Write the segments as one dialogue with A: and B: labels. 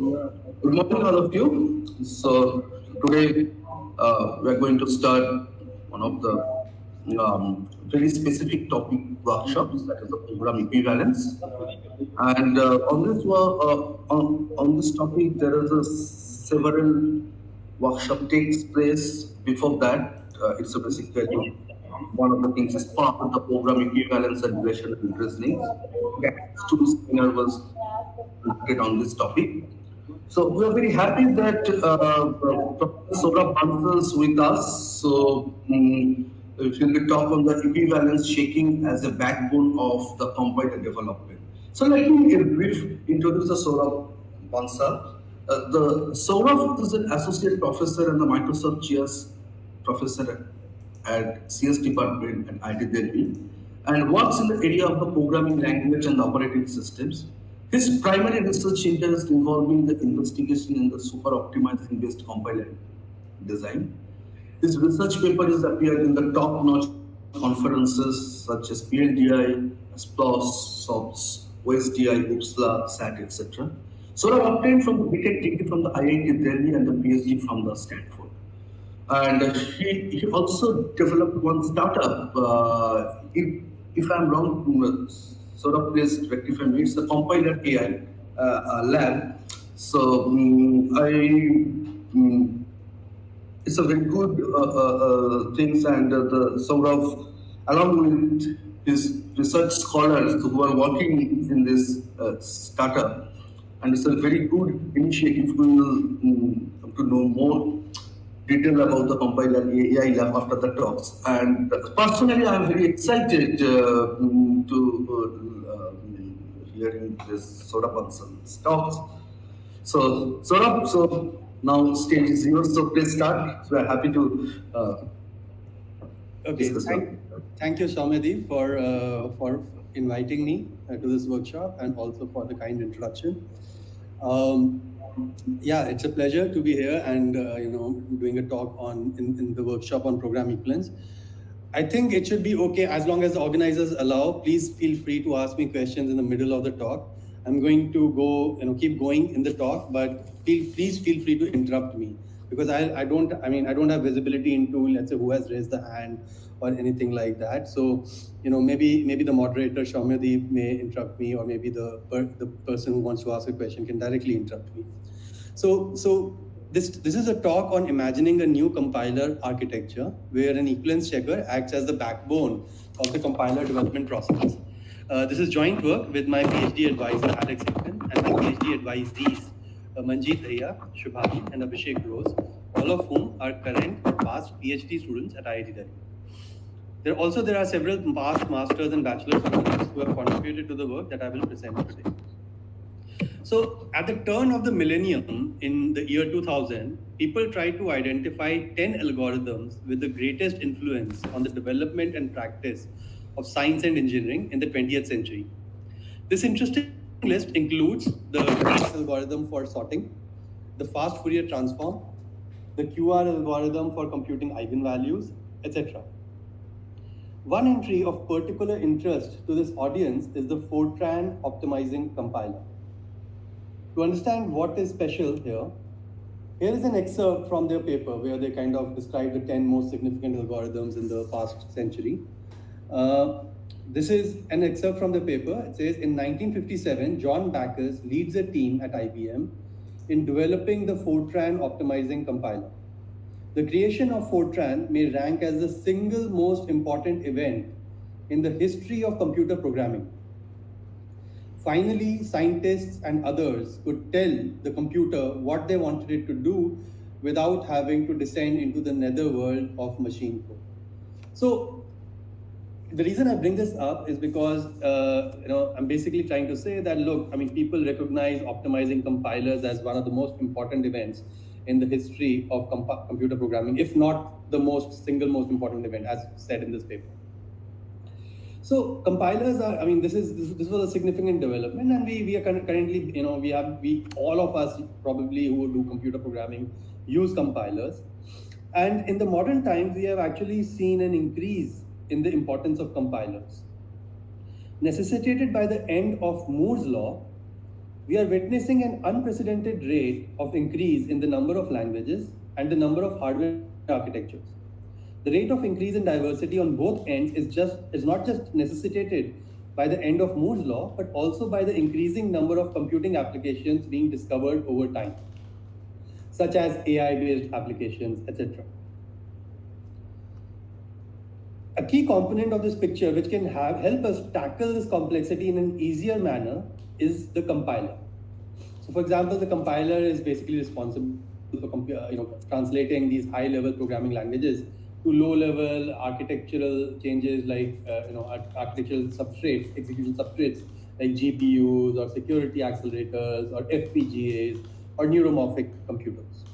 A: Good morning, all of you. So today we are going to start one of the very specific topic workshops, that is the program equivalence. And on this topic, there is a several workshop takes place. Before that, it's a basically one of the things is part of the program equivalence and relational reasoning. Okay, two seminar was conducted on this topic. So we are very happy that Professor Saurabh answers with us. So if you will talk on the equivalence checking as a backbone of the compiler development. So let me brief introduce the Saurabh Bansal. The Saurabh is an associate professor and the Microsoft CS professor at CS department at IT Delhi and works in the area of the programming language and operating systems. His primary research interests involving the investigation in the super optimizing based compiler design. His research paper is appeared in the top-notch conferences such as PLDI, SPLOS, SOPS, OSDI, UPSLA, SAT, etc. Saurabh obtained from the BTech degree from the IIT Delhi and the PhD from the Stanford. And he also developed one startup. If I'm wrong, sort of please rectify me. It's the compiler AI lab. So it's a very good things, and the sort of along with his research scholars who are working in this startup, and it's a very good initiative. We will come to know more detail about the compiler AI lab after the talks. And personally, I'm very excited to hearing this Saurabh Bansal's talks. So Saurabh, so now stage is yours. So please start. So we're happy to
B: Okay,
A: discuss.
B: thank you, Soumyadi, for inviting me to this workshop and also for the kind introduction. Yeah, it's a pleasure to be here and doing a talk in the workshop on program equivalence. I think it should be okay as long as the organizers allow. Please feel free to ask me questions in the middle of the talk. I'm going to go, keep going in the talk, but please feel free to interrupt me because I don't have visibility into, let's say, who has raised the hand or anything like that. So, maybe the moderator Shaumyadeep may interrupt me, or maybe the person who wants to ask a question can directly interrupt me. So this is a talk on imagining a new compiler architecture where an equivalence checker acts as the backbone of the compiler development process. This is joint work with my PhD advisor Alex Hickman and my PhD advisees Manjeet Dhaya, Shubhani, and Abhishek Rose, all of whom are current or past PhD students at IIT Delhi. There are several past masters and bachelor students who have contributed to the work that I will present today. So, at the turn of the millennium in the year 2000, people tried to identify 10 algorithms with the greatest influence on the development and practice of science and engineering in the 20th century. This interesting list includes the algorithm for sorting, the fast Fourier transform, the QR algorithm for computing eigenvalues, etc. One entry of particular interest to this audience is the Fortran optimizing compiler. To understand what is special here is an excerpt from their paper where they kind of describe the 10 most significant algorithms in the past century. This is an excerpt from the paper. It says, in 1957, John Backus leads a team at IBM in developing the Fortran optimizing compiler. The creation of Fortran may rank as the single most important event in the history of computer programming. Finally, scientists and others could tell the computer what they wanted it to do without having to descend into the netherworld of machine code. So, the reason I bring this up is because I'm basically trying to say that, look, people recognize optimizing compilers as one of the most important events in the history of computer programming, if not the single most important event, as said in this paper. So compilers are, this was a significant development, and we are currently, all of us probably who do computer programming use compilers. And in the modern times, we have actually seen an increase in the importance of compilers. Necessitated by the end of Moore's law, we are witnessing an unprecedented rate of increase in the number of languages and the number of hardware architectures. The rate of increase in diversity on both ends is not just necessitated by the end of Moore's law, but also by the increasing number of computing applications being discovered over time, such as AI-based applications, etc. A key component of this picture which can help us tackle this complexity in an easier manner is the compiler. So for example, the compiler is basically responsible for translating these high-level programming languages to low-level architectural changes like architectural substrates, execution substrates like GPUs or security accelerators or FPGAs or neuromorphic computers.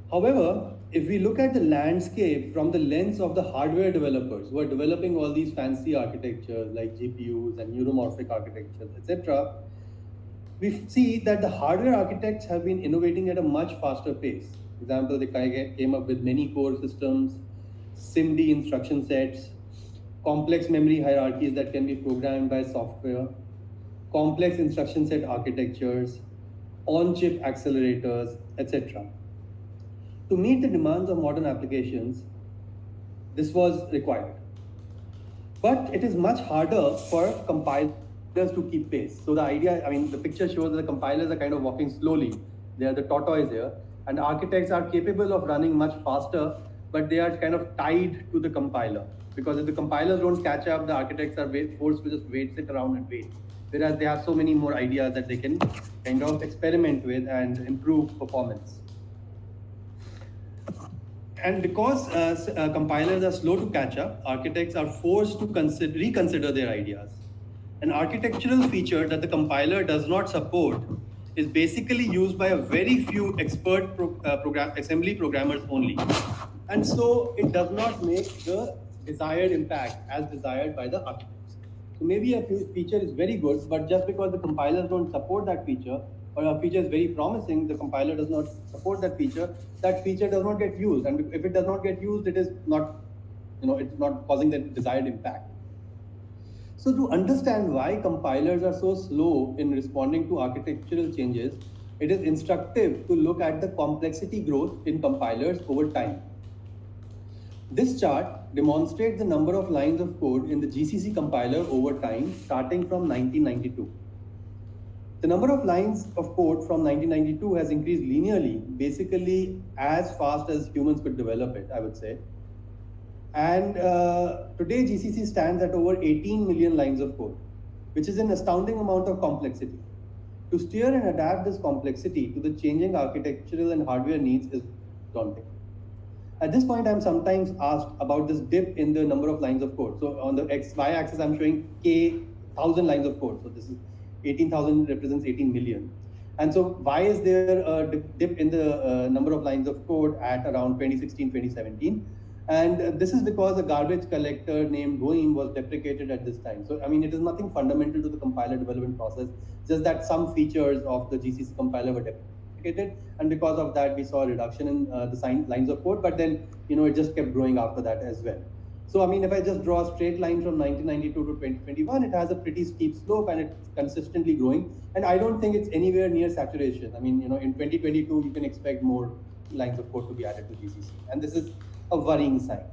B: However, if we look at the landscape from the lens of the hardware developers who are developing all these fancy architectures like GPUs and neuromorphic architectures, etc., we see that the hardware architects have been innovating at a much faster pace. For example, they came up with many core systems, SIMD instruction sets, complex memory hierarchies that can be programmed by software, complex instruction set architectures, on-chip accelerators, etc. To meet the demands of modern applications, this was required. But it is much harder for compilers to keep pace. So the idea, the picture shows that the compilers are kind of walking slowly. They are the tortoise here. And architects are capable of running much faster, but they are kind of tied to the compiler. Because if the compilers don't catch up, the architects are forced to just sit around and wait. Whereas they have so many more ideas that they can kind of experiment with and improve performance. And because compilers are slow to catch up, architects are forced to reconsider their ideas. An architectural feature that the compiler does not support is basically used by a very few expert assembly programmers only. And so it does not make the desired impact as desired by the architects. So maybe a feature is very good, but just because the compilers don't support that feature, or a feature is very promising, the compiler does not support that feature does not get used. And if it does not get used, it is not, it's not causing the desired impact. So to understand why compilers are so slow in responding to architectural changes, it is instructive to look at the complexity growth in compilers over time. This chart demonstrates the number of lines of code in the GCC compiler over time, starting from 1992. The number of lines of code from 1992 has increased linearly, basically as fast as humans could develop it, I would say. And today GCC stands at over 18 million lines of code, which is an astounding amount of complexity. To steer and adapt this complexity to the changing architectural and hardware needs is daunting. At this point, I'm sometimes asked about this dip in the number of lines of code. So on the y-axis, I'm showing k 1,000 lines of code. So this is 18,000 represents 18 million. And so why is there a dip in the number of lines of code at around 2016, 2017? And this is because a garbage collector named llvm was deprecated at this time. So, it is nothing fundamental to the compiler development process, just that some features of the GCC compiler were deprecated. And because of that, we saw a reduction in the lines of code, but then, it just kept growing after that as well. So, if I just draw a straight line from 1992 to 2021, it has a pretty steep slope and it's consistently growing. And I don't think it's anywhere near saturation. In 2022, you can expect more lines of code to be added to GCC. And this is a worrying sign.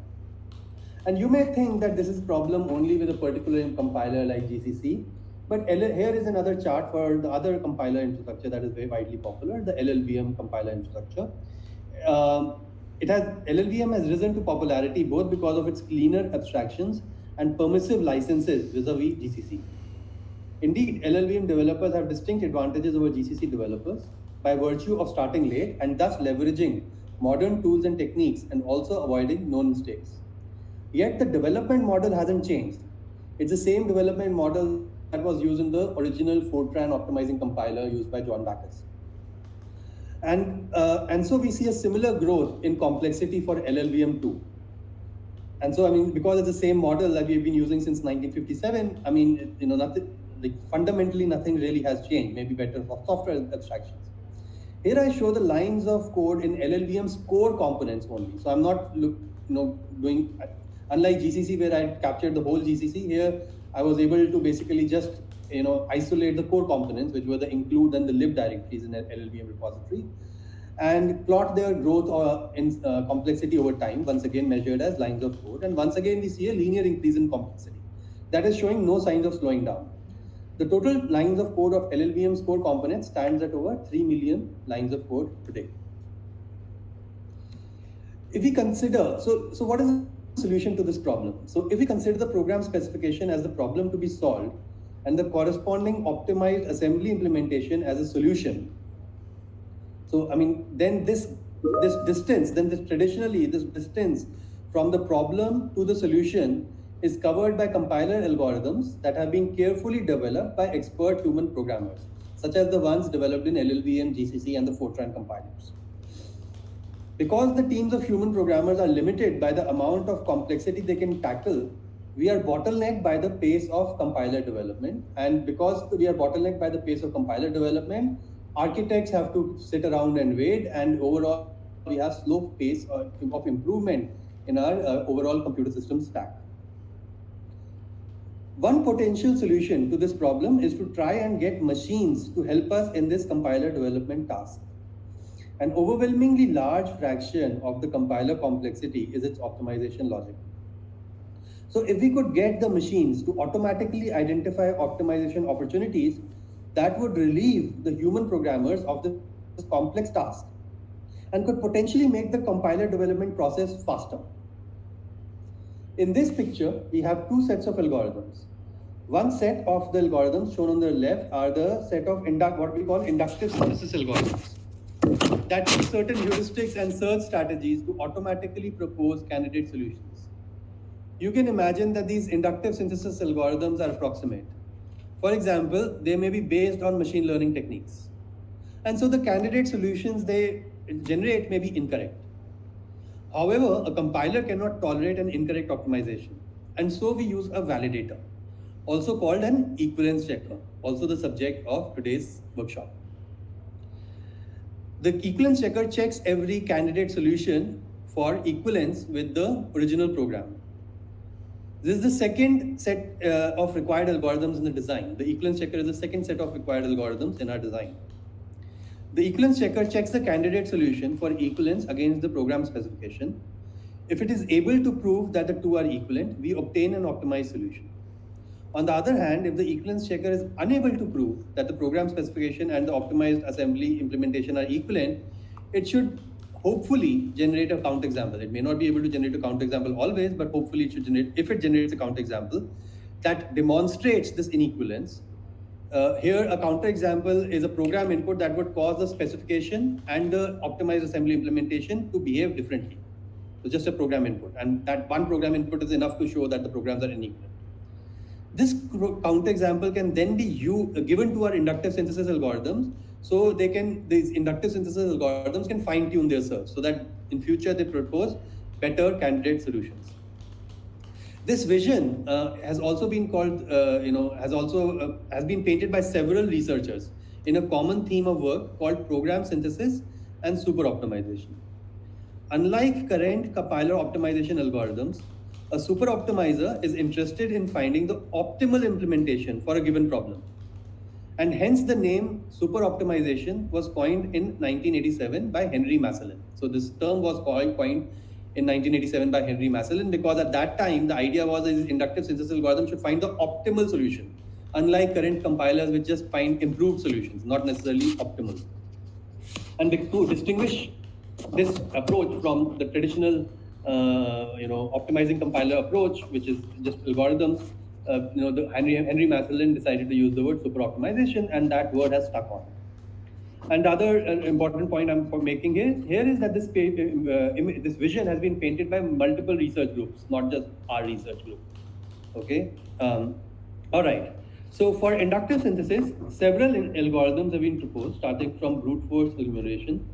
B: And you may think that this is a problem only with a particular compiler like GCC, but here is another chart for the other compiler infrastructure that is very widely popular, the llvm compiler infrastructure. LLVM has risen to popularity both because of its cleaner abstractions and permissive licenses vis-a-vis GCC. Indeed, LLVM developers have distinct advantages over GCC developers by virtue of starting late and thus leveraging modern tools and techniques and also avoiding known mistakes. Yet the development model hasn't changed. It's the same development model that was used in the original Fortran optimizing compiler used by John Backus. And so we see a similar growth in complexity for LLVM2. And so, because it's the same model that we've been using since 1957, fundamentally nothing really has changed, maybe better for software abstractions. Here I show the lines of code in LLVM's core components only. So I'm not doing, unlike GCC where I captured the whole GCC, here I was able to basically just isolate the core components, which were the include and the lib directories in an llvm repository, and plot their growth in complexity over time, once again measured as lines of code. And once again, we see a linear increase in complexity that is showing no signs of slowing down. The total lines of code of LLVM's core components stands at over 3 million lines of code today. If we consider, so what is the solution to this problem? So if we consider the program specification as the problem to be solved and the corresponding optimized assembly implementation as a solution, so I mean, then this distance from the problem to the solution is covered by compiler algorithms that have been carefully developed by expert human programmers, such as the ones developed in LLVM, GCC, and the Fortran compilers. Because the teams of human programmers are limited by the amount of complexity they can tackle, we are bottlenecked by the pace of compiler development. And because we are bottlenecked by the pace of compiler development, architects have to sit around and wait, and overall we have slow pace of improvement in our overall computer system stack. One potential solution to this problem is to try and get machines to help us in this compiler development task. An overwhelmingly large fraction of the compiler complexity is its optimization logic. So if we could get the machines to automatically identify optimization opportunities, that would relieve the human programmers of this complex task and could potentially make the compiler development process faster. In this picture, we have two sets of algorithms. One set of the algorithms shown on the left are the set of what we call inductive synthesis algorithms that use certain heuristics and search strategies to automatically propose candidate solutions. You can imagine that these inductive synthesis algorithms are approximate. For example, they may be based on machine learning techniques. And so the candidate solutions they generate may be incorrect. However, a compiler cannot tolerate an incorrect optimization. And so we use a validator, also called an equivalence checker, also the subject of today's workshop. The equivalence checker checks every candidate solution for equivalence with the original program. This is the second set of required algorithms in the design. The equivalence checker is the second set of required algorithms in our design. The equivalence checker checks the candidate solution for equivalence against the program specification. If it is able to prove that the two are equivalent, we obtain an optimized solution. On the other hand, if the equivalence checker is unable to prove that the program specification and the optimized assembly implementation are equivalent, it should hopefully generate a counterexample. It may not be able to generate a counterexample always, but hopefully it should generate, if it generates a counterexample that demonstrates this inequivalence. Here, a counterexample is a program input that would cause the specification and the optimized assembly implementation to behave differently. So just a program input, and that one program input is enough to show that the programs are unequivalent. This counterexample can then be given to our inductive synthesis algorithms, so these inductive synthesis algorithms can fine-tune their search so that in future they propose better candidate solutions. This vision has also been called, has been painted by several researchers in a common theme of work called program synthesis and super optimization. Unlike current compiler optimization algorithms, a super optimizer is interested in finding the optimal implementation for a given problem. And hence the name super optimization was coined in 1987 by Henry Massillon. So this term was coined in 1987 by Henry Massillon because at that time the idea was that inductive synthesis algorithm should find the optimal solution, unlike current compilers which just find improved solutions, not necessarily optimal. And to distinguish this approach from the traditional optimizing compiler approach, which is just algorithms, the Henry Massillon decided to use the word super optimization, and that word has stuck on. And the other important point I'm making here is that this vision has been painted by multiple research groups, not just our research group. Okay. All right. So for inductive synthesis, several algorithms have been proposed, starting from brute force elimination,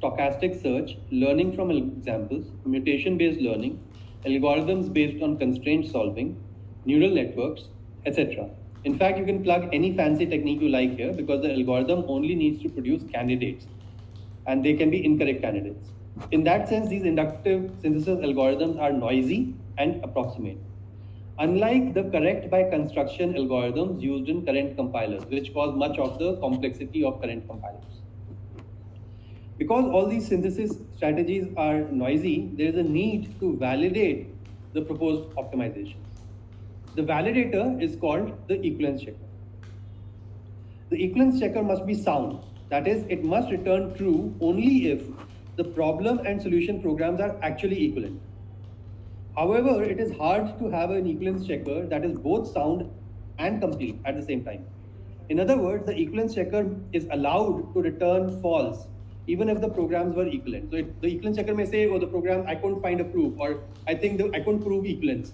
B: stochastic search, learning from examples, mutation-based learning, algorithms based on constraint solving, neural networks, etc. In fact, you can plug any fancy technique you like here because the algorithm only needs to produce candidates, and they can be incorrect candidates. In that sense, these inductive synthesis algorithms are noisy and approximate. unlike the correct by construction algorithms used in current compilers, which cause much of the complexity of current compilers. Because all these synthesis strategies are noisy, there is a need to validate the proposed optimizations. The validator is called the equivalence checker. The equivalence checker must be sound. That is, it must return true only if the problem and solution programs are actually equivalent. However, it is hard to have an equivalence checker that is both sound and complete at the same time. In other words, the equivalence checker is allowed to return false even if the programs were equivalent. So the equivalence checker may say, oh, the program, I couldn't find a proof, or I think I couldn't prove equivalence.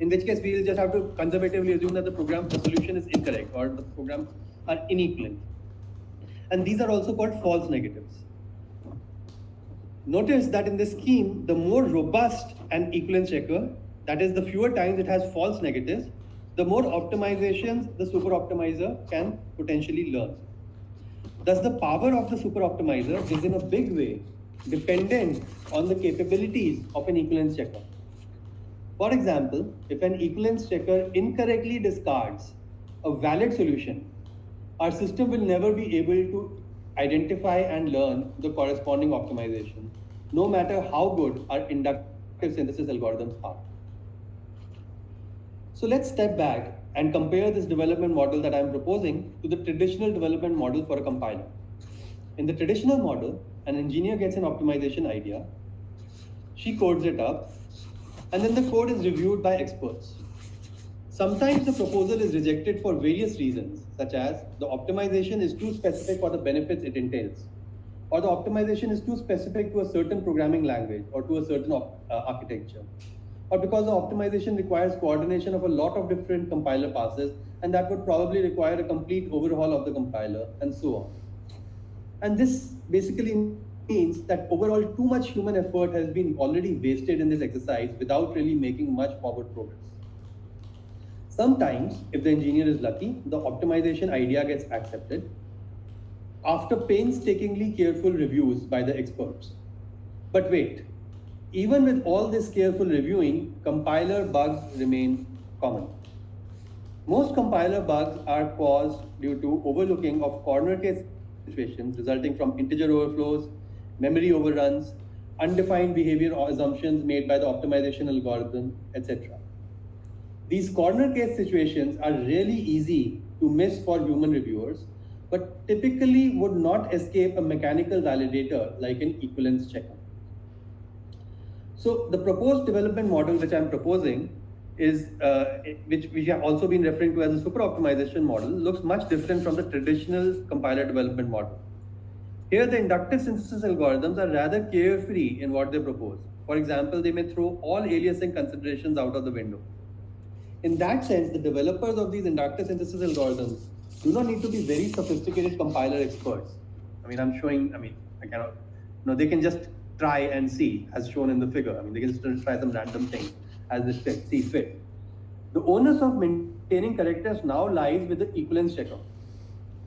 B: In which case, we will just have to conservatively assume that the solution is incorrect or the programs are inequivalent. And these are also called false negatives. Notice that in this scheme, the more robust an equivalence checker, that is, the fewer times it has false negatives, the more optimizations the super optimizer can potentially learn. Thus, the power of the super optimizer is in a big way dependent on the capabilities of an equivalence checker. For example, if an equivalence checker incorrectly discards a valid solution, our system will never be able to identify and learn the corresponding optimization, no matter how good our inductive synthesis algorithms are. So let's step back and compare this development model that I'm proposing to the traditional development model for a compiler. In the traditional model, an engineer gets an optimization idea, she codes it up, and then the code is reviewed by experts. Sometimes the proposal is rejected for various reasons, such as the optimization is too specific for the benefits it entails, or the optimization is too specific to a certain programming language or to a certain architecture, or because the optimization requires coordination of a lot of different compiler passes, and that would probably require a complete overhaul of the compiler, and so on. And this basically means that overall too much human effort has been already wasted in this exercise without really making much forward progress. Sometimes, if the engineer is lucky, the optimization idea gets accepted after painstakingly careful reviews by the experts. But wait, even with all this careful reviewing, compiler bugs remain common. Most compiler bugs are caused due to overlooking of corner case situations resulting from integer overflows, memory overruns, undefined behavior assumptions made by the optimization algorithm, etc. These corner case situations are really easy to miss for human reviewers, but typically would not escape a mechanical validator like an equivalence checker. So the proposed development model which I'm proposing is, which we have also been referring to as a super optimization model, looks much different from the traditional compiler development model. Here, the inductive synthesis algorithms are rather carefree in what they propose. For example, they may throw all aliasing considerations out of the window. In that sense, the developers of these inductive synthesis algorithms do not need to be very sophisticated compiler experts. I cannot, they can just try and see, as shown in the figure. They can just try some random things as they see fit. The onus of maintaining correctness now lies with the equivalence checker.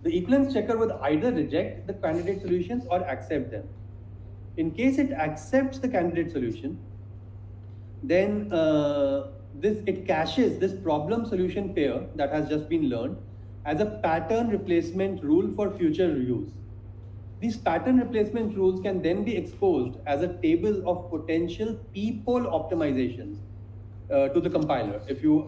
B: The equivalence checker would either reject the candidate solutions or accept them. In case it accepts the candidate solution, then it caches this problem solution pair that has just been learned as a pattern replacement rule for future use. These pattern replacement rules can then be exposed as a table of potential peephole optimizations to the compiler. If you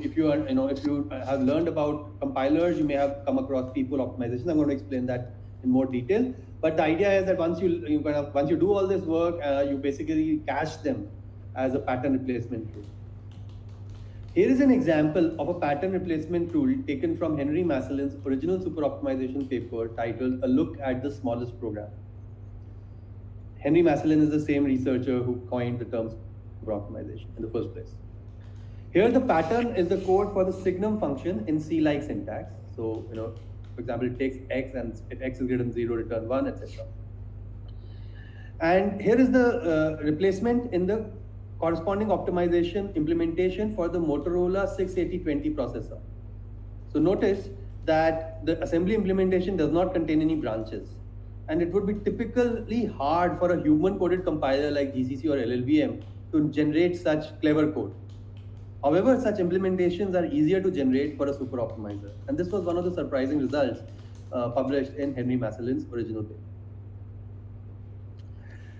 B: have learned about compilers, you may have come across peephole optimizations. I'm going to explain that in more detail. But the idea is that once you do all this work, you basically cache them as a pattern replacement rule. Here is an example of a pattern replacement rule taken from Henry Masselin's original super optimization paper titled A Look at the Smallest Program. Henry Masselin is the same researcher who coined the term super optimization in the first place. Here the pattern is the code for the signum function in C-like syntax. So, for example, it takes x, and if x is greater than 0, return 1, etc. And here is the replacement in the corresponding optimization implementation for the Motorola 68020 processor. So notice that the assembly implementation does not contain any branches, and it would be typically hard for a human coded compiler like GCC or llvm to generate such clever code. However, such implementations are easier to generate for a super optimizer, and this was one of the surprising results published in Henry Masselin's original paper.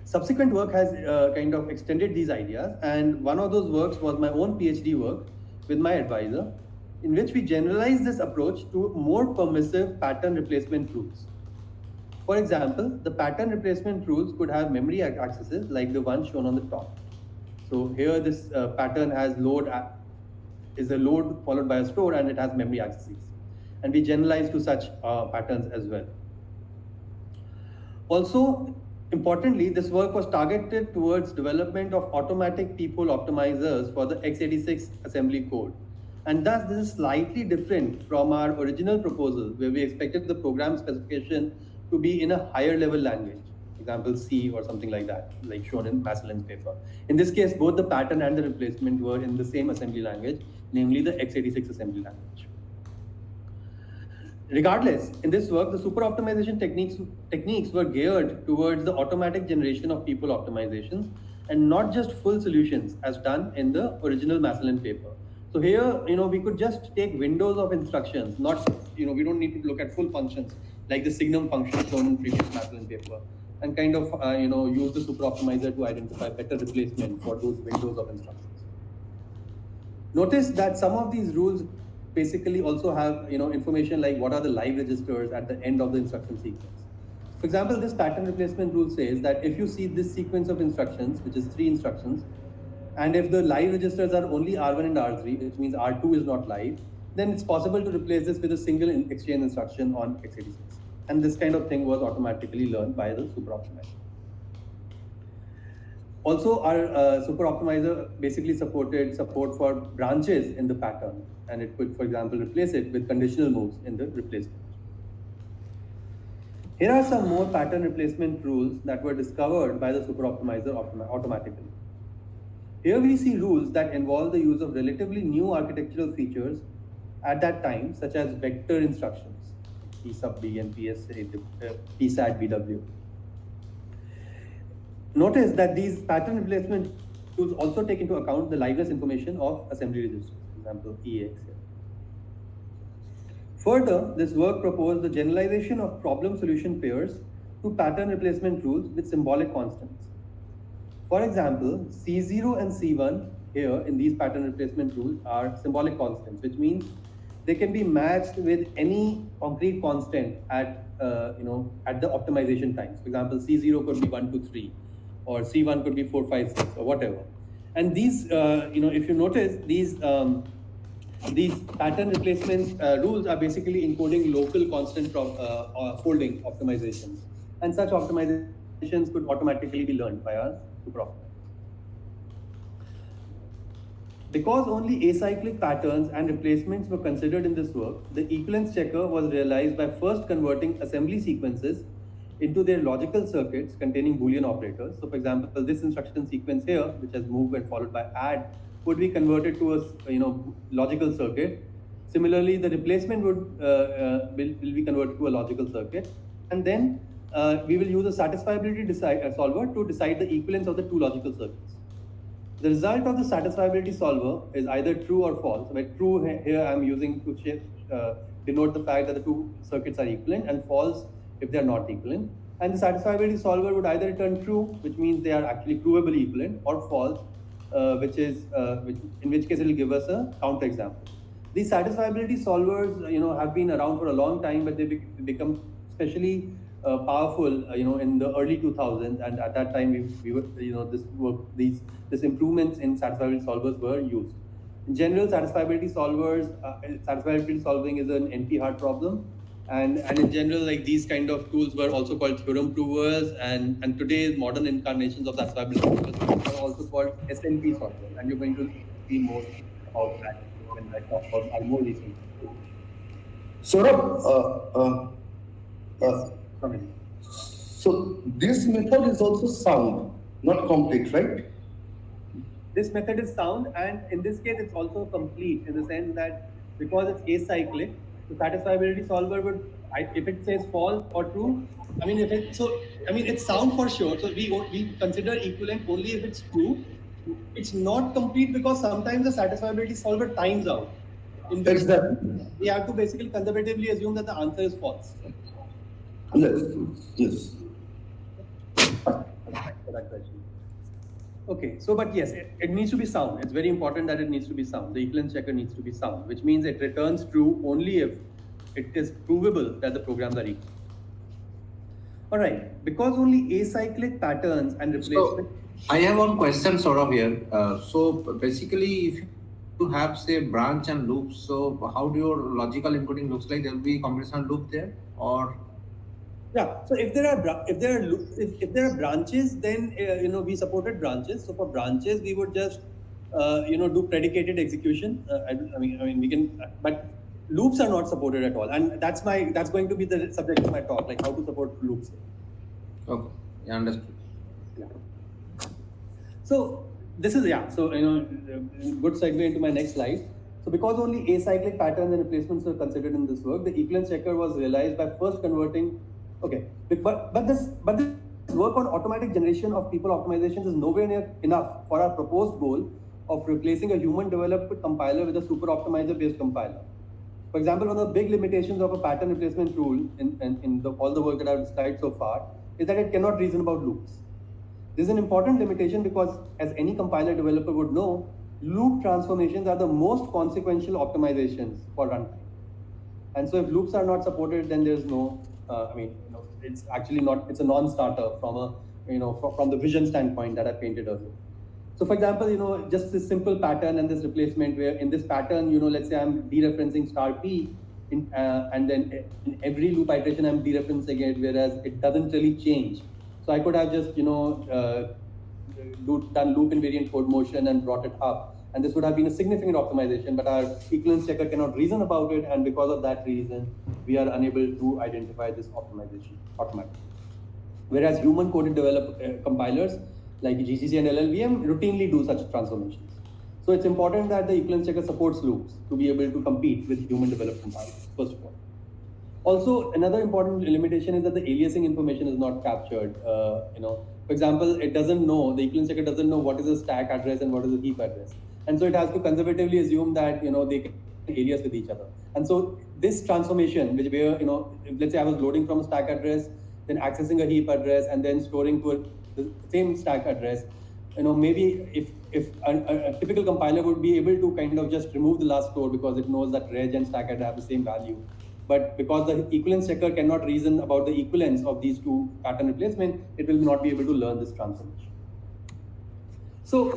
B: Subsequent work has kind of extended these ideas, and one of those works was my own PhD work with my advisor, in which we generalized this approach to more permissive pattern replacement rules. For example, the pattern replacement rules could have memory accesses like the one shown on the top. So here this pattern has is a load followed by a store, and it has memory accesses. And we generalize to such patterns as well. Also, importantly, this work was targeted towards development of automatic people optimizers for the x86 assembly code. And thus, this is slightly different from our original proposal, where we expected the program specification to be in a higher level language, for example, C or something like that, like shown in Masselin's paper. In this case, both the pattern and the replacement were in the same assembly language, namely the x86 assembly language. Regardless, in this work, the super optimization techniques were geared towards the automatic generation of people optimizations and not just full solutions as done in the original Masselin paper. So here, we could just take windows of instructions, not, we don't need to look at full functions like the signum function shown in previous Masselin paper, and kind of, use the super optimizer to identify better replacement for those windows of instructions. Notice that some of these rules basically also have information like what are the live registers at the end of the instruction sequence. For example, this pattern replacement rule says that if you see this sequence of instructions, which is 3 instructions, and if the live registers are only R1 and R3, which means R2 is not live, then it's possible to replace this with a single exchange instruction on x86. And this kind of thing was automatically learned by the super optimizer. Also, our super optimizer basically supported support for branches in the pattern, and it could, for example, replace it with conditional moves in the replacement. Here are some more pattern replacement rules that were discovered by the super optimizer automatically. Here we see rules that involve the use of relatively new architectural features at that time, such as vector instructions, P sub B and PSAT BW. Notice that these pattern replacement tools also take into account the liveness information of assembly registers, for example, EX here. Further, this work proposed the generalization of problem solution pairs to pattern replacement rules with symbolic constants. For example, C0 and C1 here in these pattern replacement rules are symbolic constants, which means they can be matched with any concrete constant at at the optimization times. For example, C0 could be 1, 2, 3, or C1 could be 4, 5, 6, or whatever. And these, if you notice, these pattern replacement rules are basically encoding local constant folding optimizations. And such optimizations could automatically be learned by our super optimizer. Because only acyclic patterns and replacements were considered in this work, the equivalence checker was realized by first converting assembly sequences into their logical circuits containing Boolean operators. So for example, this instruction sequence here, which has move and followed by add, would be converted to a logical circuit. Similarly, the replacement will be converted to a logical circuit. And then we will use a satisfiability solver to decide the equivalence of the two logical circuits. The result of the satisfiability solver is either true or false. By true here I'm using to denote the fact that the two circuits are equivalent, and false if they are not equivalent. And the satisfiability solver would either return true, which means they are actually provably equivalent, or false, in which case it will give us a counterexample. These satisfiability solvers, have been around for a long time, but they become especially powerful, in the early 2000s, and at that time we were, this improvements in satisfiability solvers were used. In general, satisfiability solving is an NP-hard problem, and in general, like these kind of tools were also called theorem provers, and today's modern incarnations of satisfiability solvers are also called SNP solvers, and you're going to see more about that when I talk about our more recent.
A: Saurabh, so this method is also sound, not complete, right?
B: This method is sound, and in this case, it's also complete in the sense that because it's acyclic, the satisfiability solver would, if it says false or true, it's sound for sure. So we consider equivalent only if it's true, it's not complete because sometimes the satisfiability solver times out. In which
A: Exactly.
B: we have to basically conservatively assume that the answer is false.
A: Yes. Yes.
B: Thanks for that question. Okay, so but yes, it needs to be sound. It's very important that it needs to be sound. The equivalence checker needs to be sound, which means it returns true only if it is provable that the programs are equal. All right, because only acyclic patterns and replacement.
C: So I have one question sort of here. So basically, if you have say branch and loops, so how do your logical encoding looks like? There will be computational loop there, or
B: Yeah. So if there are branches, then we supported branches. So for branches, we would just do predicated execution. I mean we can, but loops are not supported at all, and that's going to be the subject of my talk, like how to support loops.
C: okay, yeah, understood.
B: Yeah. So this is So good segue into my next slide. So because only acyclic patterns and replacements were considered in this work, the equivalence checker was realized by first converting. Okay, but this work on automatic generation of people optimizations is nowhere near enough for our proposed goal of replacing a human developed compiler with a super optimizer based compiler. For example, one of the big limitations of a pattern replacement rule in all the work that I've described so far is that it cannot reason about loops. This is an important limitation because, as any compiler developer would know, loop transformations are the most consequential optimizations for runtime. And so, if loops are not supported, then there's no. It's actually not. It's a non-starter from from the vision standpoint that I painted earlier. So, for example, just this simple pattern and this replacement, where in this pattern, let's say I'm dereferencing star p, and then in every loop iteration I'm dereferencing it, whereas it doesn't really change. So I could have just done loop invariant code motion and brought it up, and this would have been a significant optimization. But our equivalence checker cannot reason about it, and because of that reason, we are unable to identify this optimization automatically. Whereas human coded compilers like GCC and LLVM routinely do such transformations. So it's important that the equivalence checker supports loops to be able to compete with human developed compilers, first of all. Also, another important limitation is that the aliasing information is not captured. For example, it doesn't know, the equivalence checker doesn't know what is a stack address and what is a heap address. And so it has to conservatively assume that, they can alias with each other. And so this transformation, which where, let's say I was loading from a stack address, then accessing a heap address, and then storing to the same stack address, maybe if a typical compiler would be able to kind of just remove the last store because it knows that reg and stack address have the same value. But because the equivalence checker cannot reason about the equivalence of these two pattern replacement, it will not be able to learn this transformation. So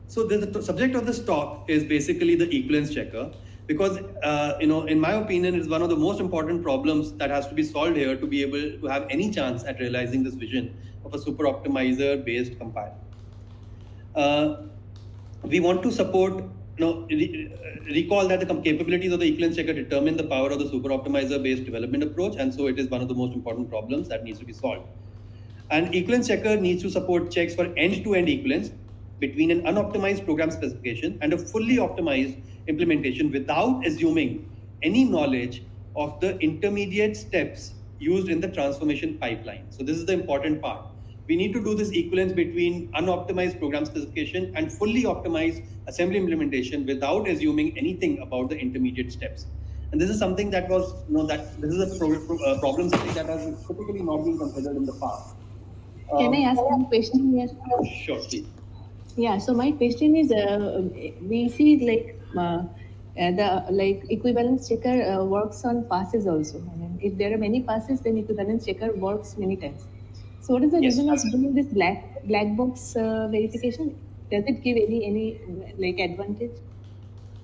B: the subject of this talk is basically the equivalence checker, because in my opinion, it's one of the most important problems that has to be solved here to be able to have any chance at realizing this vision of a super optimizer based compiler. We want to support, recall that the capabilities of the equivalence checker determine the power of the super optimizer based development approach, and so it is one of the most important problems that needs to be solved. And equivalence checker needs to support checks for end-to-end equivalence between an unoptimized program specification and a fully optimized implementation without assuming any knowledge of the intermediate steps used in the transformation pipeline. So this is the important part. We need to do this equivalence between unoptimized program specification and fully optimized assembly implementation without assuming anything about the intermediate steps. And this is something that was, this is a problem something that has typically not been considered in the past.
D: Can I ask one question here?
B: Sure, please.
D: Yeah, so my question is, we see the equivalence checker works on passes also. I mean, if there are many passes, then equivalence checker works many times. So what is the reason of doing this black box verification? Does it give any advantage?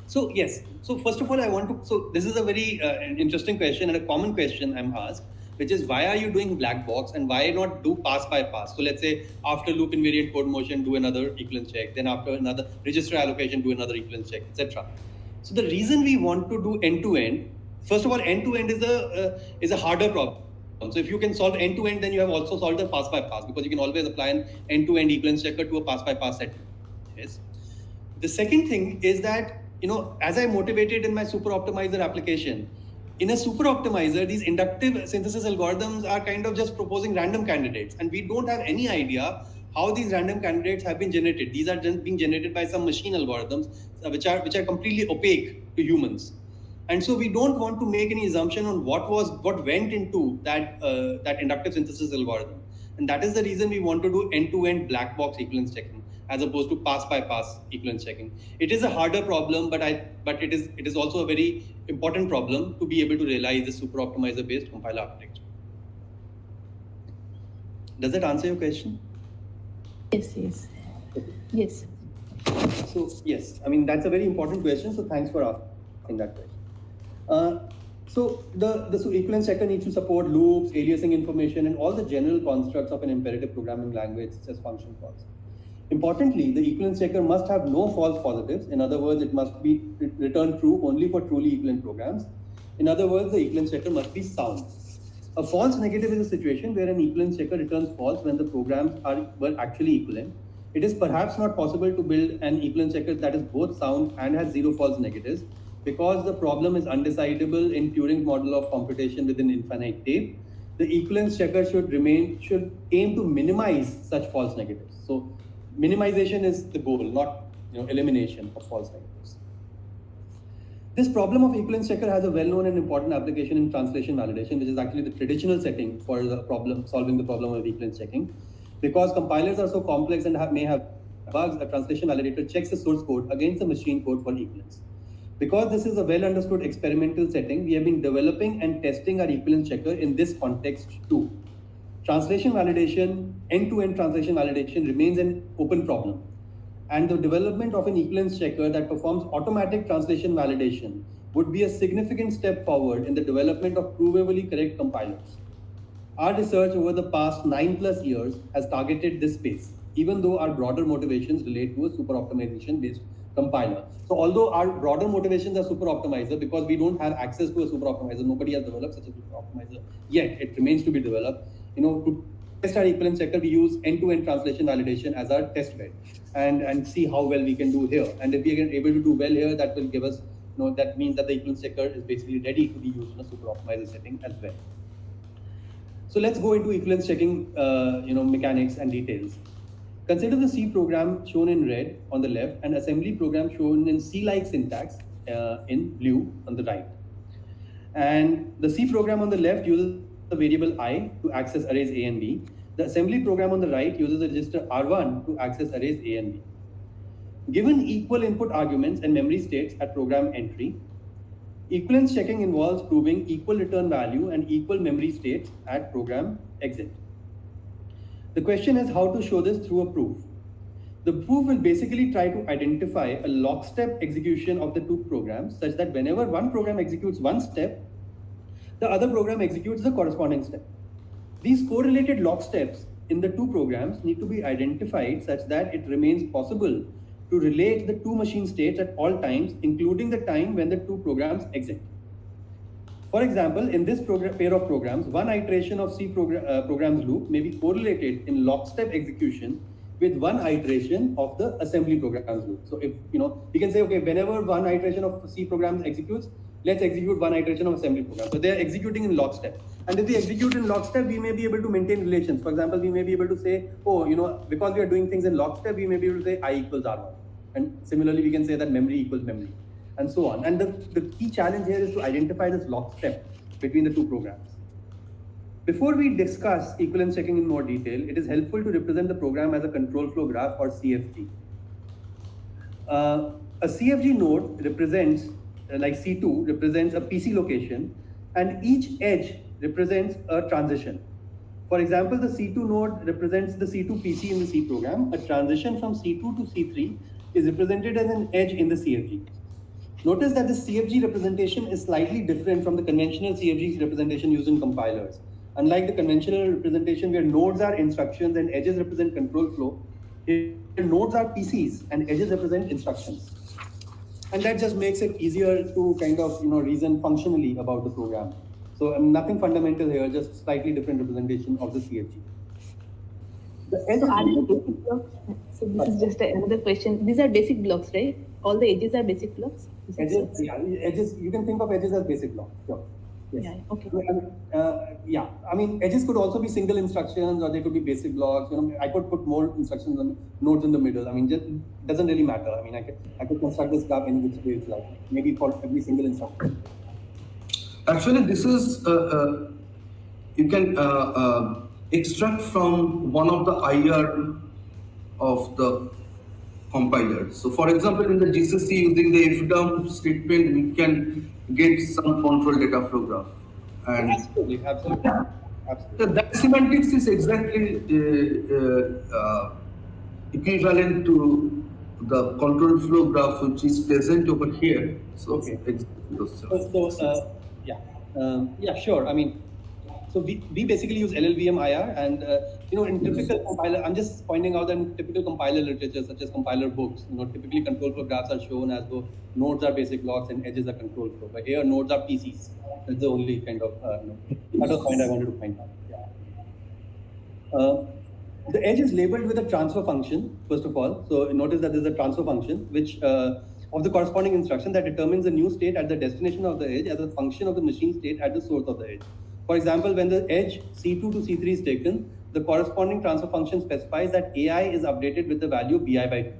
B: So yes. So first of all, I want to. So this is a very interesting question and a common question I'm asked, which is why are you doing black box and why not do pass by pass? So let's say after loop invariant code motion, do another equivalence check. Then after another register allocation, do another equivalence check, etc. So the reason we want to do end to end, first of all, end to end is a harder problem. So if you can solve end to end, then you have also solved the pass by pass, because you can always apply an end to end equivalence checker to a pass by pass set. Yes. The second thing is that, as I motivated in my super optimizer application, In a super optimizer, these inductive synthesis algorithms are kind of just proposing random candidates, and we don't have any idea how these random candidates have been generated. These are being generated by some machine algorithms, which are completely opaque to humans. And so we don't want to make any assumption on what went into that inductive synthesis algorithm. And that is the reason we want to do end-to-end black box equivalence checking as opposed to pass-by-pass equivalence checking. It is a harder problem, but it is also a very important problem to be able to realize the super optimizer-based compiler architecture. Does that answer your question?
D: Yes.
B: So yes, I mean that's a very important question. So thanks for asking that question. So the equivalence checker needs to support loops, aliasing information, and all the general constructs of an imperative programming language such as function calls. Importantly, the equivalence checker must have no false positives. In other words, it must be return true only for truly equivalent programs. In other words, the equivalence checker must be sound. A false negative is a situation where an equivalence checker returns false when the programs were actually equivalent. It is perhaps not possible to build an equivalence checker that is both sound and has zero false negatives, because the problem is undecidable in Turing's model of computation within infinite tape. The equivalence checker should aim to minimize such false negatives. So minimization is the goal, not elimination of false negatives. This problem of equivalence checker has a well-known and important application in translation validation, which is actually the traditional setting for solving the problem of equivalence checking. Because compilers are so complex and may have bugs, a translation validator checks the source code against the machine code for equivalence. Because this is a well-understood experimental setting, we have been developing and testing our equivalence checker in this context too. Translation validation, end-to-end translation validation remains an open problem. And the development of an equivalence checker that performs automatic translation validation would be a significant step forward in the development of provably correct compilers. Our research over the past 9+ years has targeted this space, even though our broader motivations relate to a super optimization based compiler. So although our broader motivations are super optimizer, because we don't have access to a super optimizer, nobody has developed such a super optimizer yet, it remains to be developed. To test our equivalence checker, we use end-to-end translation validation as our test bed and see how well we can do here. And if we are able to do well here, that will give us, that means that the equivalence checker is basically ready to be used in a super optimizer setting as well. So let's go into equivalence checking, mechanics and details. Consider the C program shown in red on the left and assembly program shown in C-like syntax in blue on the right. And the C program on the left uses the variable I to access arrays A and B. The assembly program on the right uses the register R1 to access arrays A and B. Given equal input arguments and memory states at program entry, equivalence checking involves proving equal return value and equal memory states at program exit. The question is how to show this through a proof. The proof will basically try to identify a lockstep execution of the two programs such that whenever one program executes one step, the other program executes the corresponding step. These correlated locksteps in the two programs need to be identified such that it remains possible to relate the two machine states at all times, including the time when the two programs exit. For example, in this pair of programs, one iteration of C program's loop may be correlated in lockstep execution with one iteration of the assembly program's loop. So if, we can say, okay, whenever one iteration of C program executes, let's execute one iteration of assembly program. So they're executing in lockstep. And if we execute in lockstep, we may be able to maintain relations. For example, we may be able to say, because we are doing things in lockstep, we may be able to say I equals R1. And similarly, we can say that memory equals memory, and so on. And the key challenge here is to identify this lockstep between the two programs. Before we discuss equivalence checking in more detail, it is helpful to represent the program as a control flow graph or CFG. A CFG node represents, like C2, represents a PC location, and each edge represents a transition. For example, the C2 node represents the C2 PC in the C program. A transition from C2 to C3 is represented as an edge in the CFG. Notice that the CFG representation is slightly different from the conventional CFG representation used in compilers. Unlike the conventional representation where nodes are instructions and edges represent control flow, here nodes are PCs and edges represent instructions. And that just makes it easier to kind of reason functionally about the program. So nothing fundamental here, just slightly different representation of the CFG.
D: So are they basic blocks? So this is just another question. These are basic blocks, right? All the edges are basic blocks?
B: Edges, yeah, edges, you can think of edges as basic blocks. Sure.
D: Yeah. Okay.
B: Yeah, I mean, edges could also be single instructions, or they could be basic blocks. I could put more instructions and nodes in the middle. I mean, just doesn't really matter. I mean, I could construct this graph any which way it's like, maybe for every single instruction.
A: Actually, this is you can extract from one of the IR of the compiler. So, for example, in the GCC using the fdump statement, we can get some control data flow graph. And
B: Absolutely.
A: so that semantics is exactly equivalent to the control flow graph which is present over here. So,
B: Okay.
A: exactly those
B: Yeah, sure. I mean, so we basically use llvm IR, and in typical compiler, I'm just pointing out that in typical compiler literature, such as compiler books, typically control flow graphs are shown as though nodes are basic blocks and edges are control flow. But here, nodes are PCs. That's the only kind of that was the point I wanted to point out. Yeah. The edge is labeled with a transfer function, first of all. So notice that there's a transfer function which of the corresponding instruction that determines the new state at the destination of the edge as a function of the machine state at the source of the edge. For example, when the edge C2 to C3 is taken, the corresponding transfer function specifies that AI is updated with the value bi by 2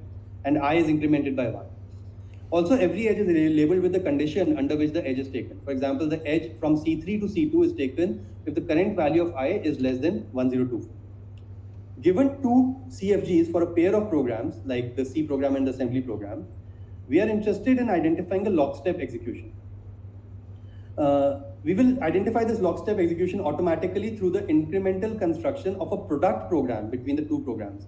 B: and I is incremented by 1. Also, every edge is labeled with the condition under which the edge is taken. For example, the edge from C3 to C2 is taken if the current value of I is less than 1024. Given two CFGs for a pair of programs, like the C program and the assembly program, we are interested in identifying a lockstep execution. We will identify this lockstep execution automatically through the incremental construction of a product program between the two programs.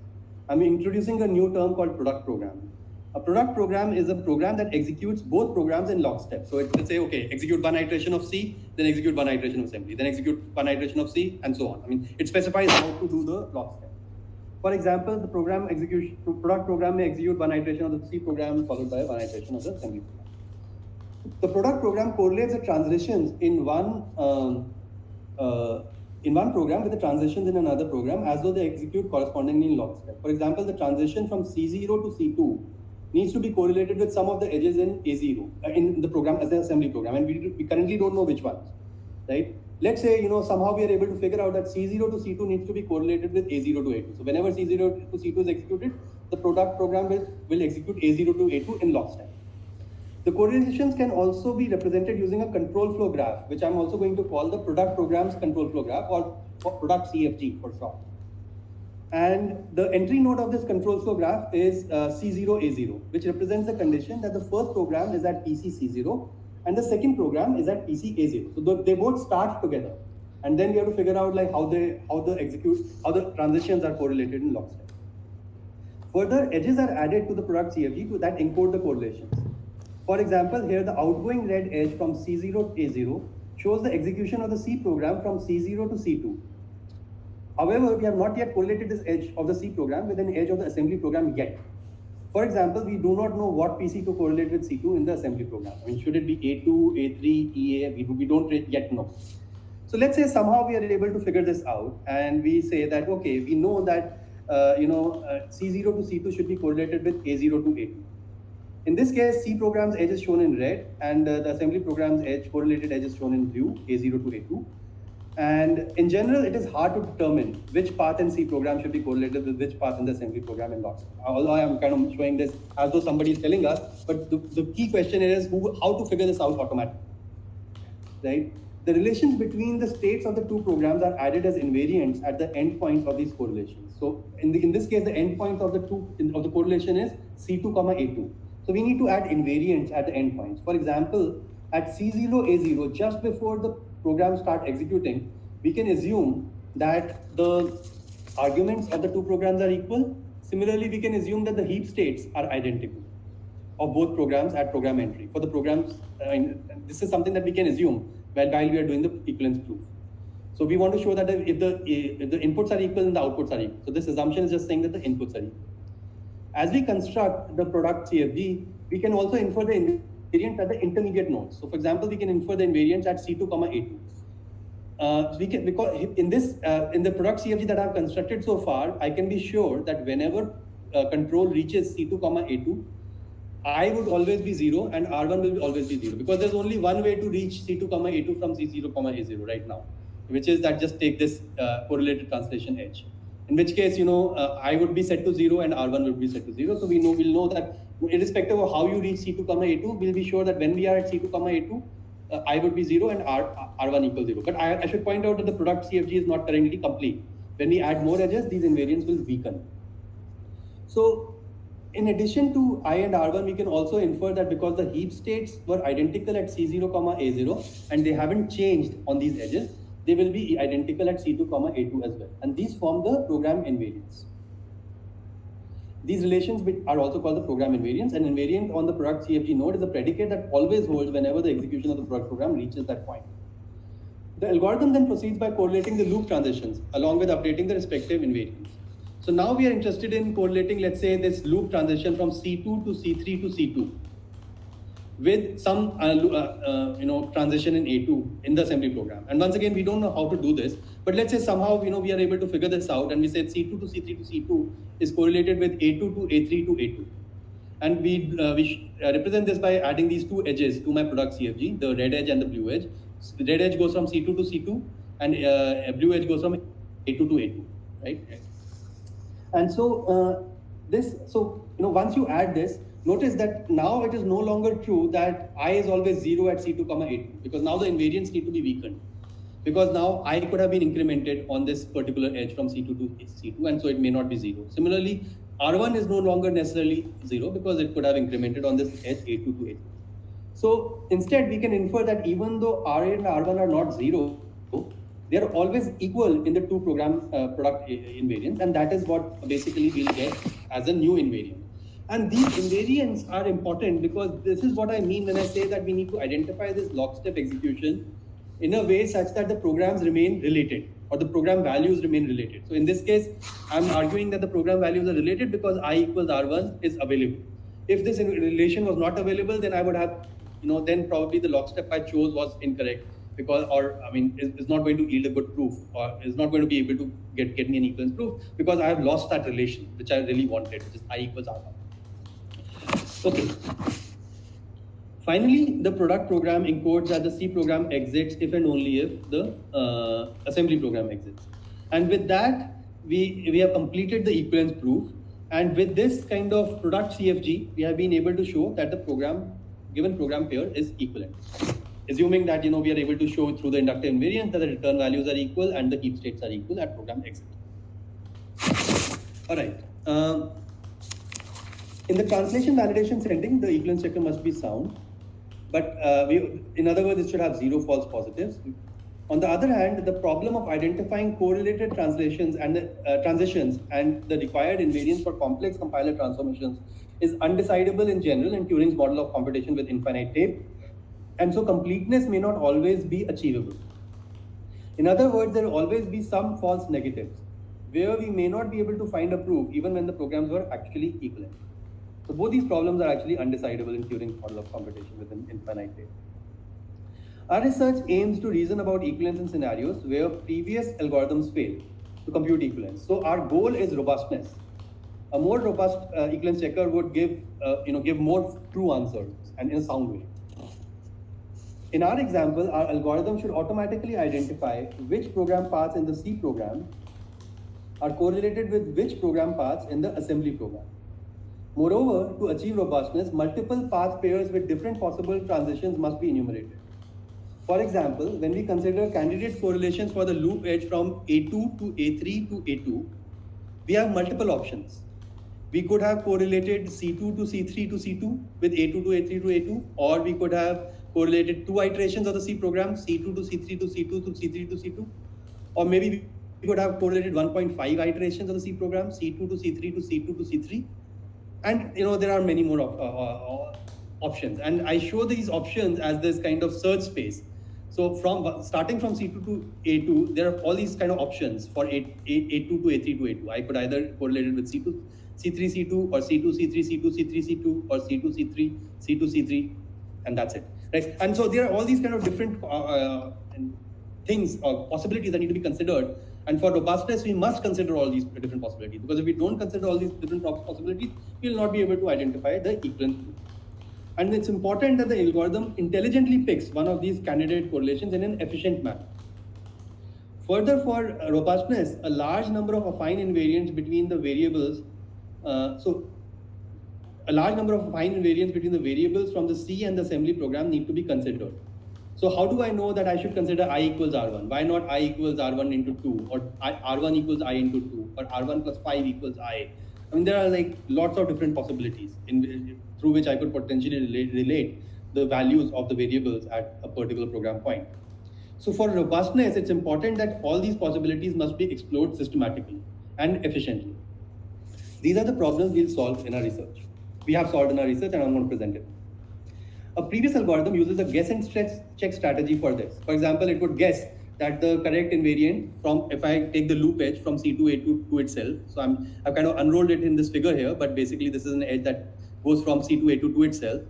B: I'm introducing a new term called product program. A product program is a program that executes both programs in lockstep. So it will say, okay, execute one iteration of C, then execute one iteration of assembly, then execute one iteration of C, and so on. I mean, it specifies how to do the lockstep. For example, the product program may execute one iteration of the C program followed by one iteration of the assembly program. The product program correlates the transitions in one program with the transitions in another program as though they execute correspondingly in lockstep. For example, the transition from C0 to C2 needs to be correlated with some of the edges in A0 in the program as the assembly program, and we currently don't know which ones, right? Let's say somehow we are able to figure out that C0 to C2 needs to be correlated with A0 to A2. So whenever C0 to C2 is executed, the product program will execute A0 to A2 in lockstep. The correlations can also be represented using a control flow graph, which I'm also going to call the product program's control flow graph, or product CFG for short. And the entry node of this control flow graph is C0A0, which represents the condition that the first program is at PC C0 and the second program is at PC A0. So they both start together, and then we have to figure out like how the transitions are correlated in lockstep. Further, edges are added to the product CFG that encode the correlations. For example, here the outgoing red edge from C0 to A0 shows the execution of the C program from C0 to C2. However, we have not yet correlated this edge of the C program with an edge of the assembly program yet. For example, we do not know what PC to correlate with C2 in the assembly program. I mean, should it be A2, A3, EA? We don't yet know. So let's say somehow we are able to figure this out, and we say that, okay, we know that C0 to C2 should be correlated with A0 to A2. In this case, C program's edge is shown in red, and the assembly program's correlated edge is shown in blue, A0 to A2. And in general, it is hard to determine which path in C program should be correlated with which path in the assembly program in lockstep. Although I am kind of showing this as though somebody is telling us, but the key question is how to figure this out automatically, right? The relations between the states of the two programs are added as invariants at the endpoints of these correlations. So in this case, the endpoint of the correlation is C2, A2. So we need to add invariants at the endpoints. For example, at C0, A0, just before the program start executing, we can assume that the arguments of the two programs are equal. Similarly, we can assume that the heap states are identical of both programs at program entry. For the programs, this is something that we can assume while we are doing the equivalence proof. So we want to show that if the inputs are equal, then the outputs are equal. So this assumption is just saying that the inputs are equal. As we construct the product CFG, we can also infer the invariant at the intermediate nodes. So for example, we can infer the invariants at C2, A2. Because in the product CFG that I've constructed so far, I can be sure that whenever control reaches C2, A2, I would always be 0 and R1 will always be 0, because there's only one way to reach C2, A2 from C0, A0 right now, which is that just take this correlated translation edge. In which case, I would be set to 0 and R1 would be set to 0. So we'll know that irrespective of how you reach C2, A2, we'll be sure that when we are at C2, A2, I would be 0 and R1 equals 0. But I should point out that the product CFG is not currently complete. When we add more edges, these invariants will weaken. So in addition to I and R1, we can also infer that because the heap states were identical at C0, A0, and they haven't changed on these edges, they will be identical at C2, A2 as well. And these form the program invariants. These relations are also called the program invariants. An invariant on the product CFG node is a predicate that always holds whenever the execution of the product program reaches that point. The algorithm then proceeds by correlating the loop transitions along with updating the respective invariants. So now we are interested in correlating, let's say, this loop transition from C2 to C3 to C2 with some transition in A2 in the assembly program. And once again, we don't know how to do this, but let's say somehow we are able to figure this out, and we said C2 to C3 to C2 is correlated with A2 to A3 to A2. And we represent this by adding these two edges to my product CFG, the red edge and the blue edge. The red edge goes from C2 to C2, and blue edge goes from A2 to A2, right? And so once you add this, notice that now it is no longer true that I is always 0 at C2, A2, because now the invariants need to be weakened. Because now I could have been incremented on this particular edge from C2 to C2, and so it may not be 0. Similarly, R1 is no longer necessarily 0 because it could have incremented on this edge A2 to A2. So instead, we can infer that even though R8 and R1 are not 0, they are always equal in the two program product invariants, and that is what basically we'll get as a new invariant. And these invariants are important because this is what I mean when I say that we need to identify this lockstep execution in a way such that the programs remain related or the program values remain related. So in this case, I'm arguing that the program values are related because I equals R1 is available. If this relation was not available, then I would have, then probably the lockstep I chose was incorrect because, is not going to yield a good proof or is not going to be able to get me an equivalence proof because I have lost that relation, which I really wanted, which is I equals R1. Okay. Finally, the product program encodes that the C program exits if and only if the assembly program exits. And with that, we have completed the equivalence proof. And with this kind of product CFG, we have been able to show that the given program pair is equivalent. Assuming that we are able to show through the inductive invariant that the return values are equal and the heap states are equal at program exit. All right. In the translation validation setting, the equivalence checker must be sound. But in other words, it should have 0 false positives. On the other hand, the problem of identifying correlated translations and the transitions and the required invariants for complex compiler transformations is undecidable in general in Turing's model of computation with infinite tape. And so completeness may not always be achievable. In other words, there will always be some false negatives where we may not be able to find a proof even when the programs were actually equivalent. So both these problems are actually undecidable in Turing's model of computation with an infinite tape. Our research aims to reason about equivalence in scenarios where previous algorithms fail to compute equivalence. So our goal is robustness. A more robust equivalence checker would give more true answers and in a sound way. In our example, our algorithm should automatically identify which program paths in the C program are correlated with which program paths in the assembly program. Moreover, to achieve robustness, multiple path pairs with different possible transitions must be enumerated. For example, when we consider candidate correlations for the loop edge from A2 to A3 to A2, we have multiple options. We could have correlated C2 to C3 to C2 with A2 to A3 to A2, or we could have correlated 2 iterations of the C program, C2 to C3 to C2 to C3 to C2, or maybe we could have correlated 1.5 iterations of the C program, C2 to C3 to C2 to C3. And there are many more options, and I show these options as this kind of search space. So starting from C2 to A2, there are all these kind of options for A2 to A3 to A2. I could either correlate it with C2, C3, C2, or C2, C3, C2, C3, C2, or C2, C3, C2, C3, and that's it. Right? And so there are all these kind of different things or possibilities that need to be considered. And for robustness, we must consider all these different possibilities, because if we don't consider all these different possibilities, we will not be able to identify the equivalence. And it's important that the algorithm intelligently picks one of these candidate correlations in an efficient manner. Further, for robustness, a large number of affine invariants between the variables, a large number of affine invariants between the variables from the C and the assembly program need to be considered. So how do I know that I should consider I equals R1? Why not I equals R1 into 2, or R1 equals I into 2, or R1 plus 5 equals I? I mean, there are like lots of different possibilities through which I could potentially relate the values of the variables at a particular program point. So for robustness, it's important that all these possibilities must be explored systematically and efficiently. These are the problems we'll solve in our research. We have solved in our research, and I'm going to present it. A previous algorithm uses a guess and check strategy for this. For example, it would guess that the correct invariant from, if I take the loop edge from C to A2 to itself. So I've kind of unrolled it in this figure here, but basically this is an edge that goes from C to A2 to itself.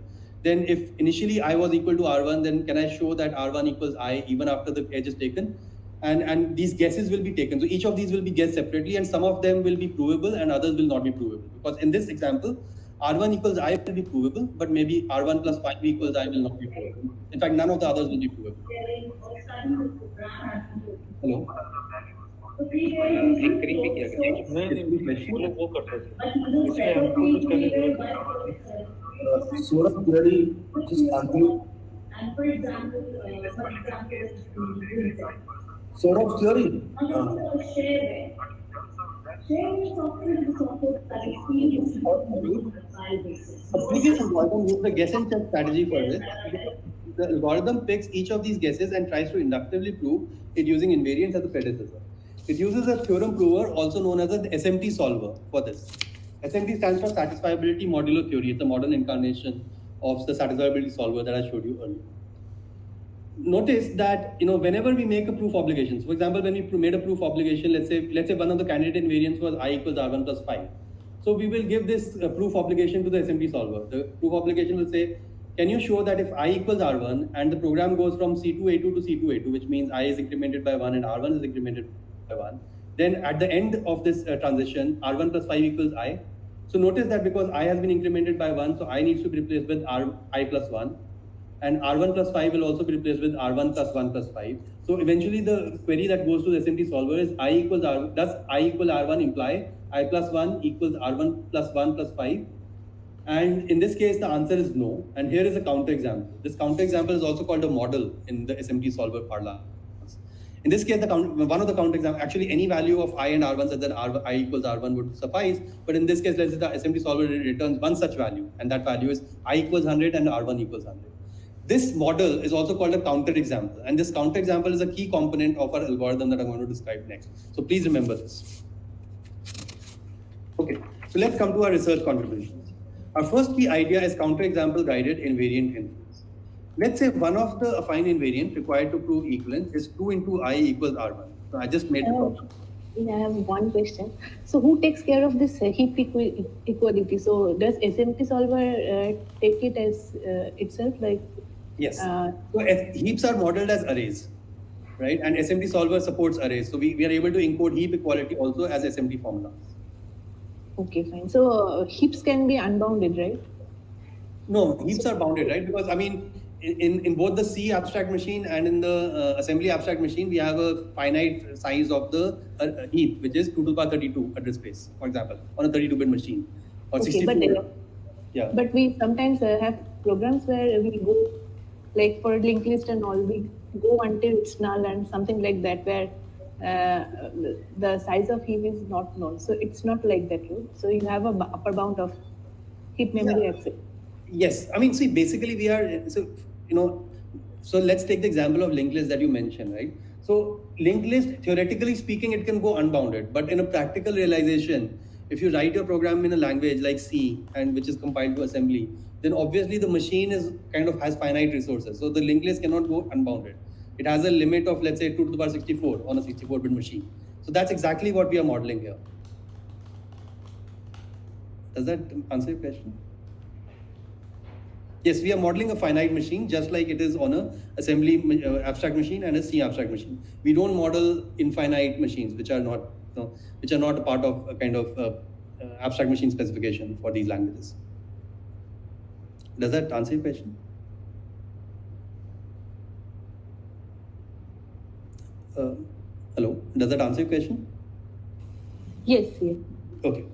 B: Then if initially I was equal to R1, then can I show that R1 equals I even after the edge is taken? And these guesses will be taken. So each of these will be guessed separately, and some of them will be provable and others will not be provable. Because in this example, R1 equals I will be provable, but maybe R1 plus 5 equals I will not be provable. In fact, none of the others will be provable. Hello?
A: Saurabh, query, just unmute.
E: And for example,
A: Saurabh, query.
E: Share software is a software that experiences file basis.
B: A previous algorithm used the guess and check strategy for this. The algorithm picks each of these guesses and tries to inductively prove it using invariants as a predecessor. It uses a theorem prover, also known as an SMT solver, for this. SMT stands for Satisfiability Modular Theory. It's a modern incarnation of the satisfiability solver that I showed you earlier. Notice that whenever we make a proof obligation, for example, when we made a proof obligation, let's say one of the candidate invariants was I equals R1 plus 5. So we will give this proof obligation to the SMT solver. The proof obligation will say, can you show that if I equals R1 and the program goes from C2A2 to C2A2, which means I is incremented by 1 and R1 is incremented by 1, then at the end of this transition, R1 plus 5 equals I. So notice that because I has been incremented by 1, so I needs to be replaced with I plus 1. And R1 plus 5 will also be replaced with R1 plus 1 plus 5. So eventually the query that goes to the SMT solver is I equals R, does I equal R1 imply I plus 1 equals R1 plus 1 plus 5? And in this case, the answer is no. And here is a counterexample. This counterexample is also called a model in the SMT solver parlance. In this case, one of the counterexamples, actually any value of I and R1 such that I equals R1 would suffice. But in this case, let's say the SMT solver returns one such value, and that value is I equals 100 and R1 equals 100. This model is also called a counterexample, and this counterexample is a key component of our algorithm that I'm going to describe next. So please remember this. Okay, so let's come to our research contributions. Our first key idea is counterexample guided invariant inference. Let's say one of the affine invariant required to prove equivalence is 2 into I equals R1. So I just made the problem.
D: I have one question. So who takes care of this heap equality? So does SMT solver take it as itself, like?
B: Yes. So heaps are modeled as arrays, right? And SMT solver supports arrays. So we are able to encode heap equality also as SMT formulas.
D: Okay, fine. So heaps can be unbounded, right?
B: No, heaps are bounded, right? Because I mean, in both the C abstract machine and in the assembly abstract machine, we have a finite size of the heap, which is 2 to the power 32 address space, for example, on a 32-bit machine. Or
D: okay,
B: 64. Yeah.
D: But we sometimes have programs where we go, like for linked list and all, we go until it's null and something like that, where the size of heap is not known. So it's not like that, right? So you have a upper bound of heap memory access.
B: Yes, I mean, see, basically we are, so let's take the example of linked list that you mentioned, right? So linked list, theoretically speaking, it can go unbounded, but in a practical realization, if you write your program in a language like C and which is compiled to assembly, then obviously the machine has finite resources. So the linked list cannot go unbounded. It has a limit of, let's say, 2 to the power 64 on a 64-bit machine. So that's exactly what we are modeling here. Does that answer your question? Yes, we are modeling a finite machine just like it is on a assembly abstract machine and a C abstract machine. We don't model infinite machines, which are not a part of a kind of abstract machine specification for these languages. Does that answer your question? Hello, does that answer your question?
D: Yes, yes.
B: Okay.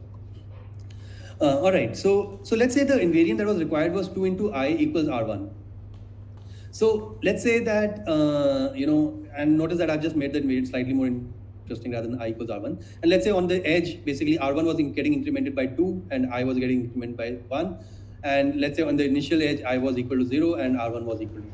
B: All right. So let's say the invariant that was required was 2 into I equals R1. So let's say that, and notice that I've just made the invariant slightly more interesting rather than I equals R1. And let's say on the edge, basically R1 was getting incremented by 2 and I was getting incremented by 1. And let's say on the initial edge, I was equal to 0 and R1 was equal to 0.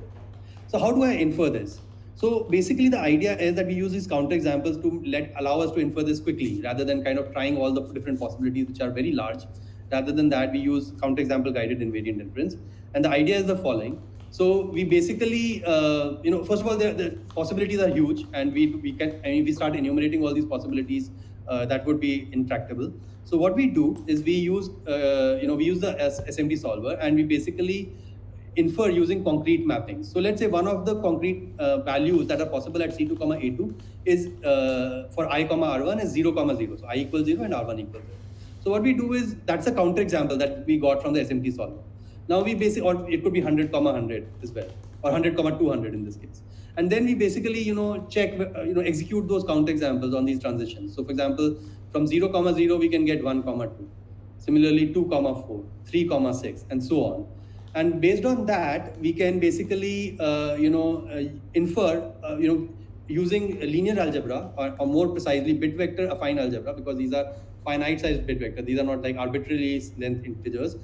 B: So how do I infer this? So basically the idea is that we use these counterexamples to allow us to infer this quickly rather than kind of trying all the different possibilities which are very large. Rather than that, we use counterexample guided invariant inference. And the idea is the following. So we basically, first of all, the possibilities are huge, and we start enumerating all these possibilities, that would be intractable. So what we do is we use the SMD solver, and we basically infer using concrete mappings. So let's say one of the concrete values that are possible at C2, A2 is for I, R1 is 0, 0. So I equals 0 and R1 equals 0. So what we do is, that's a counterexample that we got from the SMT solver. Now we or it could be 100, 100 as well, or 100, 200 in this case. And then we basically, check, execute those counterexamples on these transitions. So for example, from 0, 0, we can get 1, 2. Similarly, 2, 4, 3, 6, and so on. And based on that, we can basically, infer, using linear algebra, or more precisely bit vector affine algebra, because these are finite sized bit vector. These are not like arbitrary length integers,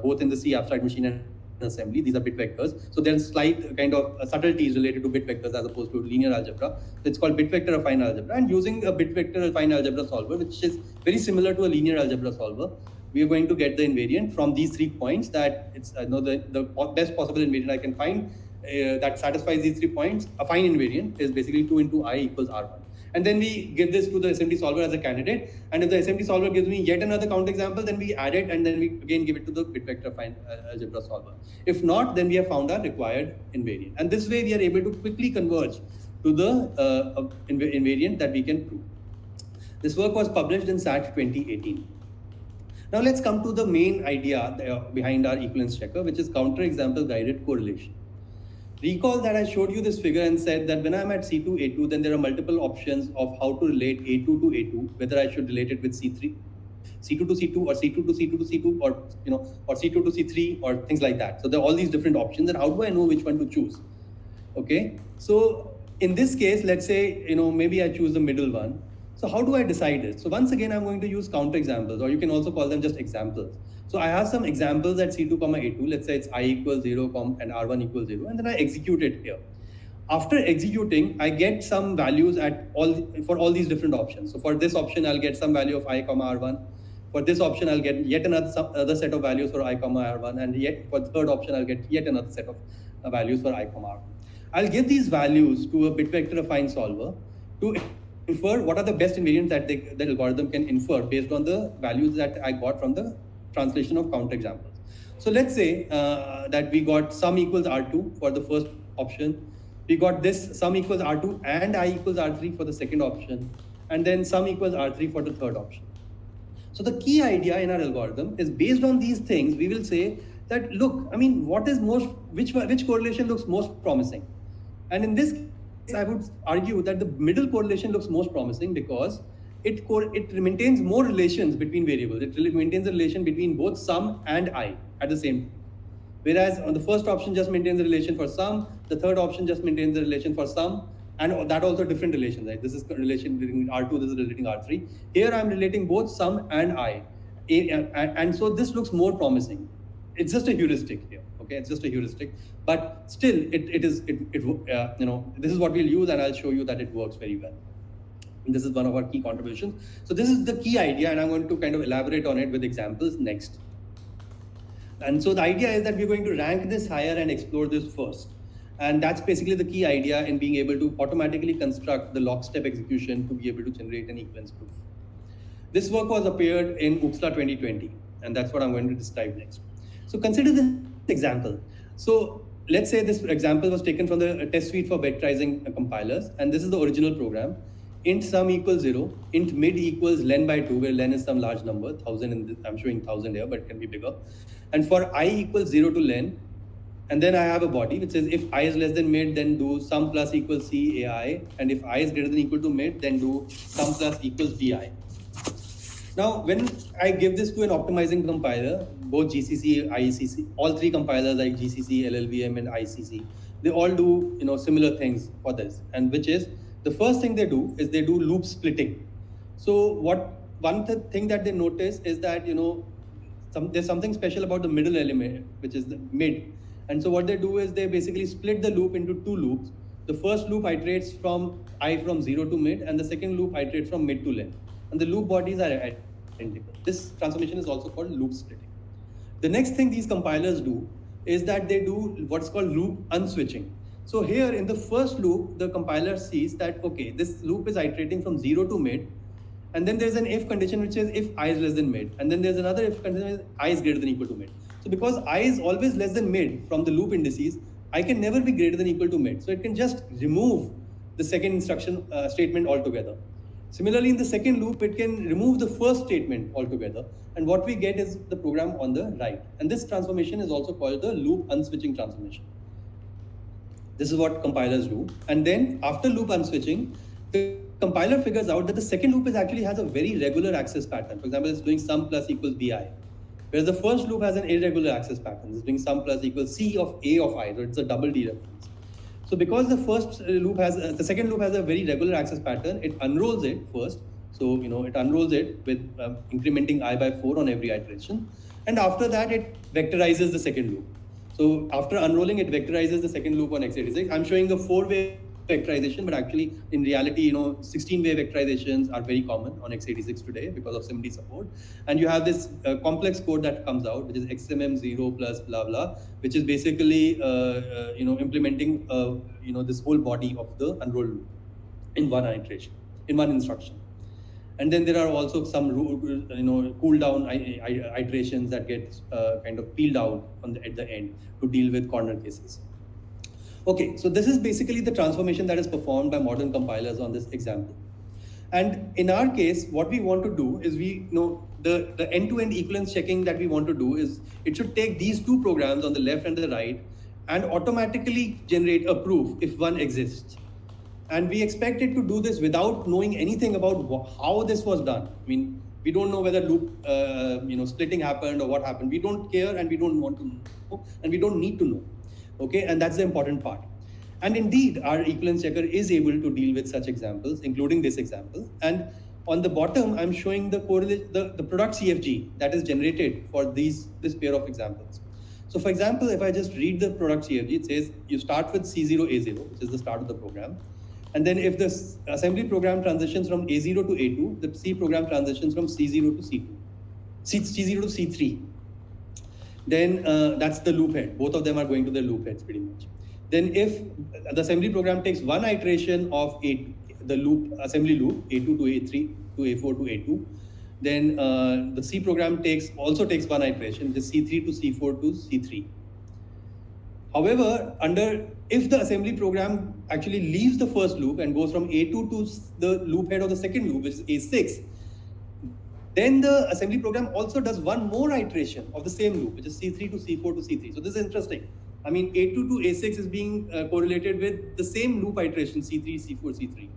B: both in the C abstract machine and assembly. These are bit vectors. So there's slight kind of subtleties related to bit vectors as opposed to linear algebra. So it's called bit vector affine algebra. And using a bit vector affine algebra solver, which is very similar to a linear algebra solver, we are going to get the invariant from these 3 points that it's the best possible invariant I can find that satisfies these 3 points. Affine invariant is basically 2 into I equals R1. And then we give this to the SMT solver as a candidate. And if the SMT solver gives me yet another counterexample, then we add it and then we again give it to the bit vector affine algebra solver. If not, then we have found our required invariant. And this way we are able to quickly converge to the invariant that we can prove. This work was published in SAT 2018. Now let's come to the main idea behind our equivalence checker, which is counterexample guided correlation. Recall that I showed you this figure and said that when I'm at C2, A2, then there are multiple options of how to relate A2 to A2, whether I should relate it with C3, C2 to C2, or C2 to C2 to C2, or or C2 to C3, or things like that. So there are all these different options, and how do I know which one to choose? Okay, so in this case, let's say maybe I choose the middle one. So how do I decide this? So once again, I'm going to use counterexamples, or you can also call them just examples. So I have some examples at C2, A2. Let's say it's I equals 0, and R1 equals 0, and then I execute it here. After executing, I get some values for all these different options. So for this option, I'll get some value of I, R1. For this option, I'll get yet another set of values for I, R1, and yet for the third option, I'll get yet another set of values for I, R1. I'll give these values to a bit vector affine solver to infer what are the best invariants that the algorithm can infer based on the values that I got from the translation of counterexamples. So let's say that we got sum equals R2 for the first option. We got this sum equals R2 and I equals R3 for the second option, and then sum equals R3 for the third option. So the key idea in our algorithm is based on these things, we will say that, look, which correlation looks most promising? And in this case, I would argue that the middle correlation looks most promising because it maintains more relations between variables. It really maintains a relation between both sum and I at the same time. Whereas on the first option just maintains a relation for sum, the third option just maintains a relation for sum, and that also different relations, right? This is relation relating R2, this is relating R3. Here I'm relating both sum and I. And so this looks more promising. It's just a heuristic here, okay? It's just a heuristic, but still this is what we'll use, and I'll show you that it works very well. And this is one of our key contributions. So this is the key idea, and I'm going to kind of elaborate on it with examples next. And so the idea is that we're going to rank this higher and explore this first. And that's basically the key idea in being able to automatically construct the lockstep execution to be able to generate an equivalence proof. This work was appeared in UXLA 2020, and that's what I'm going to describe next. So consider this example. So let's say this example was taken from the test suite for vectorizing compilers, and this is the original program. int sum equals 0, int mid equals len by 2, where len is some large number, 1000 in this, I'm showing 1000 here, but it can be bigger. And for I equals 0 to len, and then I have a body which says if I is less than mid, then do sum plus equals C AI, and if I is greater than equal to mid, then do sum plus equals BI. Now, when I give this to an optimizing compiler, both GCC, ICC, all three compilers like GCC, LLVM, and ICC, they all do similar things for this. And which is the first thing they do is they do loop splitting. So one thing that they notice is that there's something special about the middle element, which is the mid. And so what they do is they basically split the loop into two loops. The first loop iterates from I from 0 to mid, and the second loop iterates from mid to len. And the loop bodies are identical. This transformation is also called loop splitting. The next thing these compilers do is that they do what's called loop unswitching. So here in the first loop, the compiler sees that, okay, this loop is iterating from 0 to mid, and then there's an if condition which says if I is less than mid, and then there's another if condition which says I is greater than equal to mid. So because I is always less than mid from the loop indices, I can never be greater than equal to mid. So it can just remove the second instruction statement altogether. Similarly, in the second loop, it can remove the first statement altogether. And what we get is the program on the right. And this transformation is also called the loop unswitching transformation. This is what compilers do. And then after loop unswitching, the compiler figures out that the second loop actually has a very regular access pattern. For example, it's doing sum plus equals bi. Whereas the first loop has an irregular access pattern. It's doing sum plus equals C of A of I. So it's a double D reference. So because the first loop has, the second loop has a very regular access pattern, it unrolls it first. So, it unrolls it with incrementing I by 4 on every iteration. And after that, it vectorizes the second loop. So after unrolling, it vectorizes the second loop on x86. I'm showing a 4-way vectorization, but actually in reality, 16-way vectorizations are very common on x86 today because of SIMD support. And you have this complex code that comes out, which is XMM0 plus blah blah, which is basically implementing this whole body of the unrolled loop in one iteration, in one instruction. And then there are also some cooldown iterations that get kind of peeled out at the end to deal with corner cases. Okay, so this is basically the transformation that is performed by modern compilers on this example. And in our case, what we want to do is the end-to-end equivalence checking that we want to do is it should take these two programs on the left and the right and automatically generate a proof if one exists. And we expect it to do this without knowing anything about how this was done. I mean, we don't know whether loop splitting happened or what happened. We don't care and we don't want to know and we don't need to know. Okay, and that's the important part. And indeed, our equivalence checker is able to deal with such examples, including this example. And on the bottom, I'm showing the product CFG that is generated for this pair of examples. So for example, if I just read the product CFG, it says you start with C0A0, which is the start of the program. And then if the assembly program transitions from A0 to A2, the C program transitions from C0 to C2, C0 to C3. Then that's the loop head. Both of them are going to the loop heads pretty much. Then if the assembly program takes one iteration of the assembly loop, A2 to A3 to A4 to A2, then the C program also takes one iteration, the C3 to C4 to C3. However, if the assembly program actually leaves the first loop and goes from A2 to the loop head of the second loop, which is A6, then the assembly program also does one more iteration of the same loop, which is C3 to C4 to C3. So this is interesting. I mean, A2 to A6 is being correlated with the same loop iteration, C3, C4,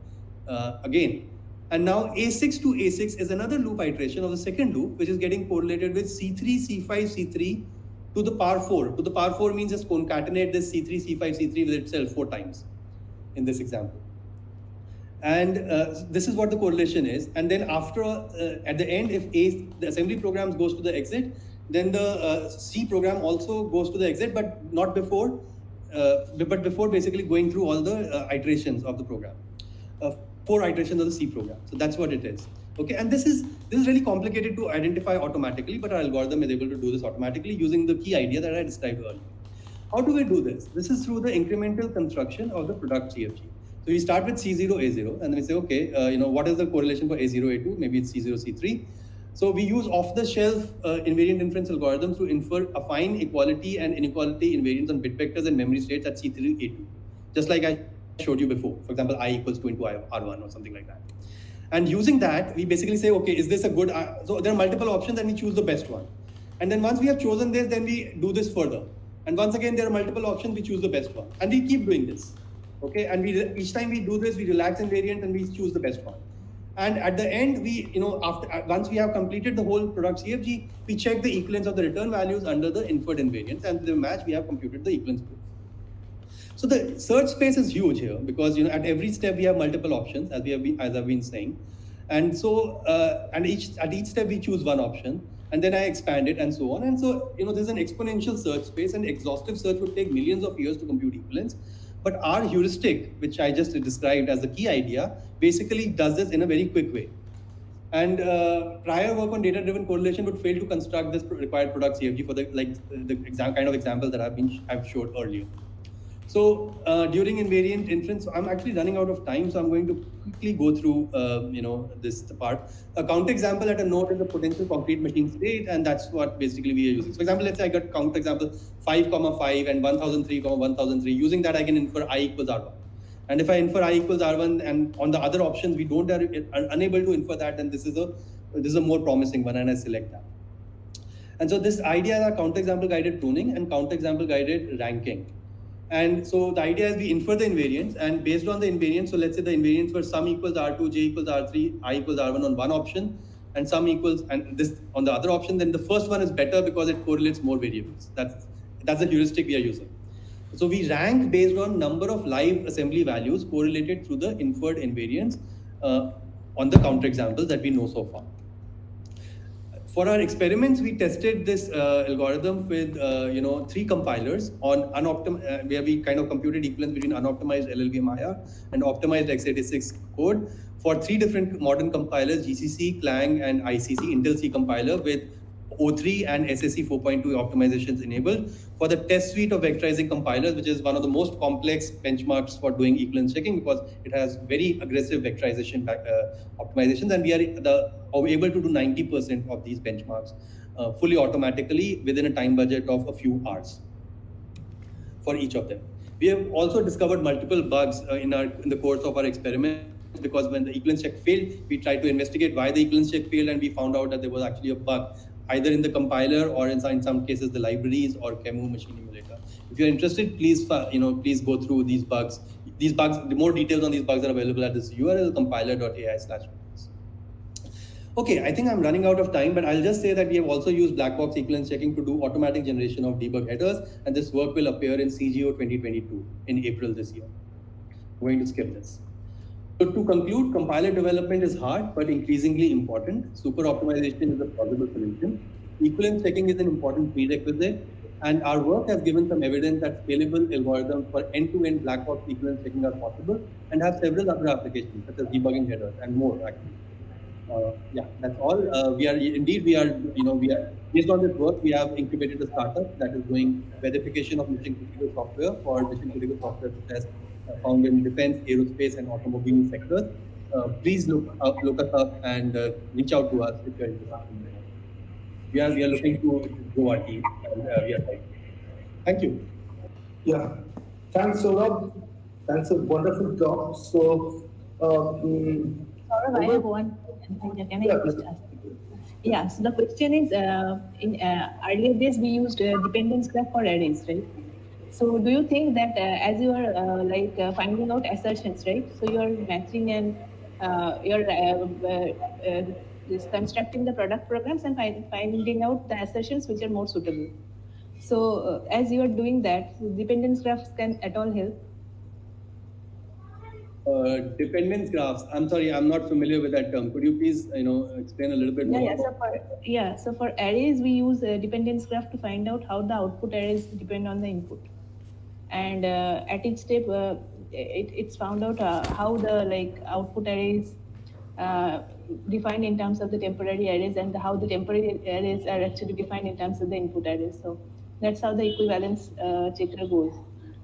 B: C3 again. And now A6 to A6 is another loop iteration of the second loop, which is getting correlated with C3, C5, C3 to the power 4. To the power 4 means just concatenate this C3, C5, C3 with itself 4 times in this example. And this is what the correlation is. And then after, at the end, if the assembly program goes to the exit, then the C program also goes to the exit, but not before, but before basically going through all the iterations of the program, 4 iterations of the C program. So that's what it is. Okay, and this is really complicated to identify automatically, but our algorithm is able to do this automatically using the key idea that I described earlier. How do we do this? This is through the incremental construction of the product CFG. So we start with C0, A0, and then we say, okay, what is the correlation for A0, A2? Maybe it's C0, C3. So we use off-the-shelf invariant inference algorithms to infer affine equality and inequality invariance on bit vectors and memory states at C3, A2. Just like I showed you before. For example, I equals 2 into R1 or something like that. And using that, we basically say, okay, is this a good, so there are multiple options and we choose the best one. And then once we have chosen this, then we do this further. And once again, there are multiple options, we choose the best one. And we keep doing this, okay? And each time we do this, we relax invariant and we choose the best one. And at the end, we, once we have completed the whole product CFG, we check the equivalence of the return values under the inferred invariance, and the match, we have computed the equivalence proof. So the search space is huge here because at every step we have multiple options, as I've been saying, and so at each step we choose one option, and then I expand it and so on. And so there's an exponential search space, and exhaustive search would take millions of years to compute equivalence. But our heuristic, which I just described as the key idea, basically does this in a very quick way. And prior work on data-driven correlation would fail to construct this required product CFG for the kind of example that I've showed earlier. So during invariant inference, I'm actually running out of time, so I'm going to quickly go through this part. A counterexample at a node is a potential concrete machine state, and that's what basically we are using. So for example, let's say I got counterexample 5, 5 and 1003, 1003. Using that, I can infer I equals R1. And if I infer I equals R1, and on the other options we are unable to infer that, then this is a more promising one, and I select that. And so this idea is counterexample guided pruning and counterexample guided ranking. And so the idea is we infer the invariance, and based on the invariance, so let's say the invariance for sum equals R2, J equals R3, I equals R1 on one option, and sum equals, and this on the other option, then the first one is better because it correlates more variables. That's the heuristic we are using. So we rank based on number of live assembly values correlated through the inferred invariance on the counterexamples that we know so far. For our experiments, we tested this algorithm with 3 compilers on where we kind of computed equivalence between unoptimized llvm IR and optimized x86 code for 3 different modern compilers: GCC, Clang, and ICC Intel C compiler with O3 and SSE 4.2 optimizations enabled for the test suite of vectorizing compilers, which is one of the most complex benchmarks for doing equivalence checking because it has very aggressive vectorization optimizations, and we are able to do 90% of these benchmarks fully automatically within a time budget of a few hours for each of them. We have also discovered multiple bugs in the course of our experiments, because when the equivalence check failed, we tried to investigate why the equivalence check failed, and we found out that there was actually a bug either in the compiler or in some cases the libraries or QEMU machine emulator. If you're interested, please go through these bugs. The more details on these bugs are available at this URL, compiler.ai/bugs. Okay, I think I'm running out of time, but I'll just say that we have also used black box equivalence checking to do automatic generation of debug headers, and this work will appear in CGO 2022 in April this year. I'm going to skip this. So to conclude, compiler development is hard, but increasingly important. Super optimization is a plausible solution. Equivalence checking is an important prerequisite, and our work has given some evidence that scalable algorithms for end-to-end black box equivalence checking are possible and have several other applications, such as debugging headers and more, actually. Yeah, that's all. We are based on this work, we have incubated a startup that is doing verification of mission critical software for mission critical software such as found in defense, aerospace, and automobile sectors. Please look us up and reach out to us if you're interested. We are looking to grow our team, and we are trying. Thank you.
A: Yeah, thanks, Saurabh. That's a wonderful talk. So,
D: Saurabh, I have one question. Can I just ask? Yeah, so the question is, in earlier days we used dependence graph for arrays, right? So do you think that as you are finding out assertions, right? So you are matching and you're constructing the product programs and finding out the assertions which are more suitable. So as you are doing that, dependence graphs can at all help?
B: Dependence graphs. I'm sorry, I'm not familiar with that term. Could you please, explain a little bit more?
D: So for arrays, we use dependence graph to find out how the output arrays depend on the input, and at each step, it's found out how the output arrays defined in terms of the temporary arrays, and how the temporary arrays are actually defined in terms of the input arrays. So that's how the equivalence checker goes.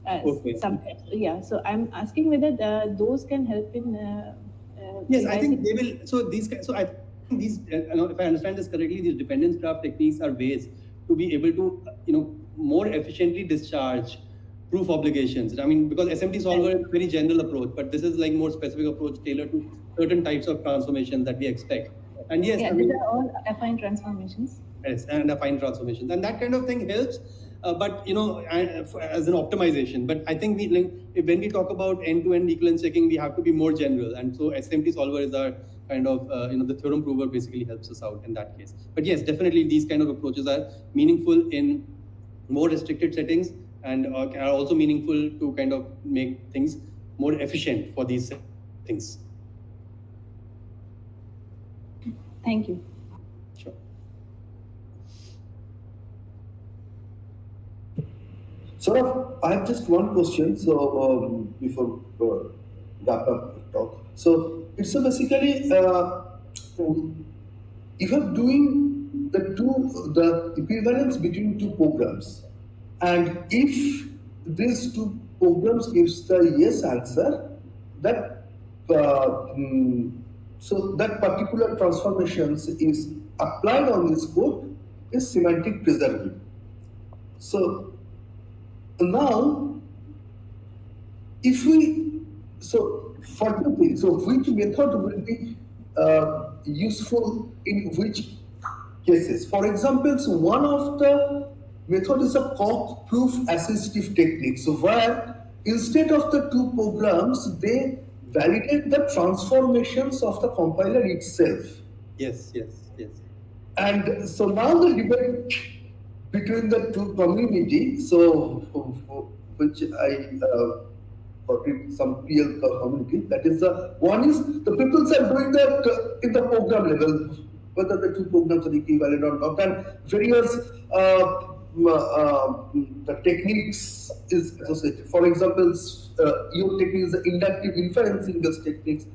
B: Okay.
D: Sometimes, yeah. So I'm asking whether those can help in.
B: Yes, I think they will. So these. So I think these. If I understand this correctly, these dependence graph techniques are ways to be able to, more efficiently discharge proof obligations. I mean, because SMT solver is a very general approach, but this is like more specific approach tailored to certain types of transformations that we expect. And yes,
D: Yeah,
B: I mean,
D: these are all affine transformations.
B: yes, and affine transformations, and that kind of thing helps. But as an optimization. But I think when we talk about end-to-end equivalence checking, we have to be more general, and so SMT solver is our kind of the theorem prover basically helps us out in that case. But yes, definitely these kind of approaches are meaningful in more restricted settings and are also meaningful to kind of make things more efficient for these things.
D: Thank you.
B: Sure.
A: Saurabh, I have just one question. So before wrap up the talk, so it's a basically if you're doing the equivalence between two programs, and if these two programs gives the yes answer, that so that particular transformations is applied on this code is semantic preserving. So now, if we for two things, so which method will be useful in which cases? For example, so one of the method is a cock proof assistive technique. So where instead of the two programs, they validate the transformations of the compiler itself.
B: Yes.
A: And so now the debate between the two community, so which I got it some PL community, that is the one is the people are doing that in the program level, whether the two programs are equivalent or not, and various the techniques is associated. For example, your technique is the inductive inferencing based techniques.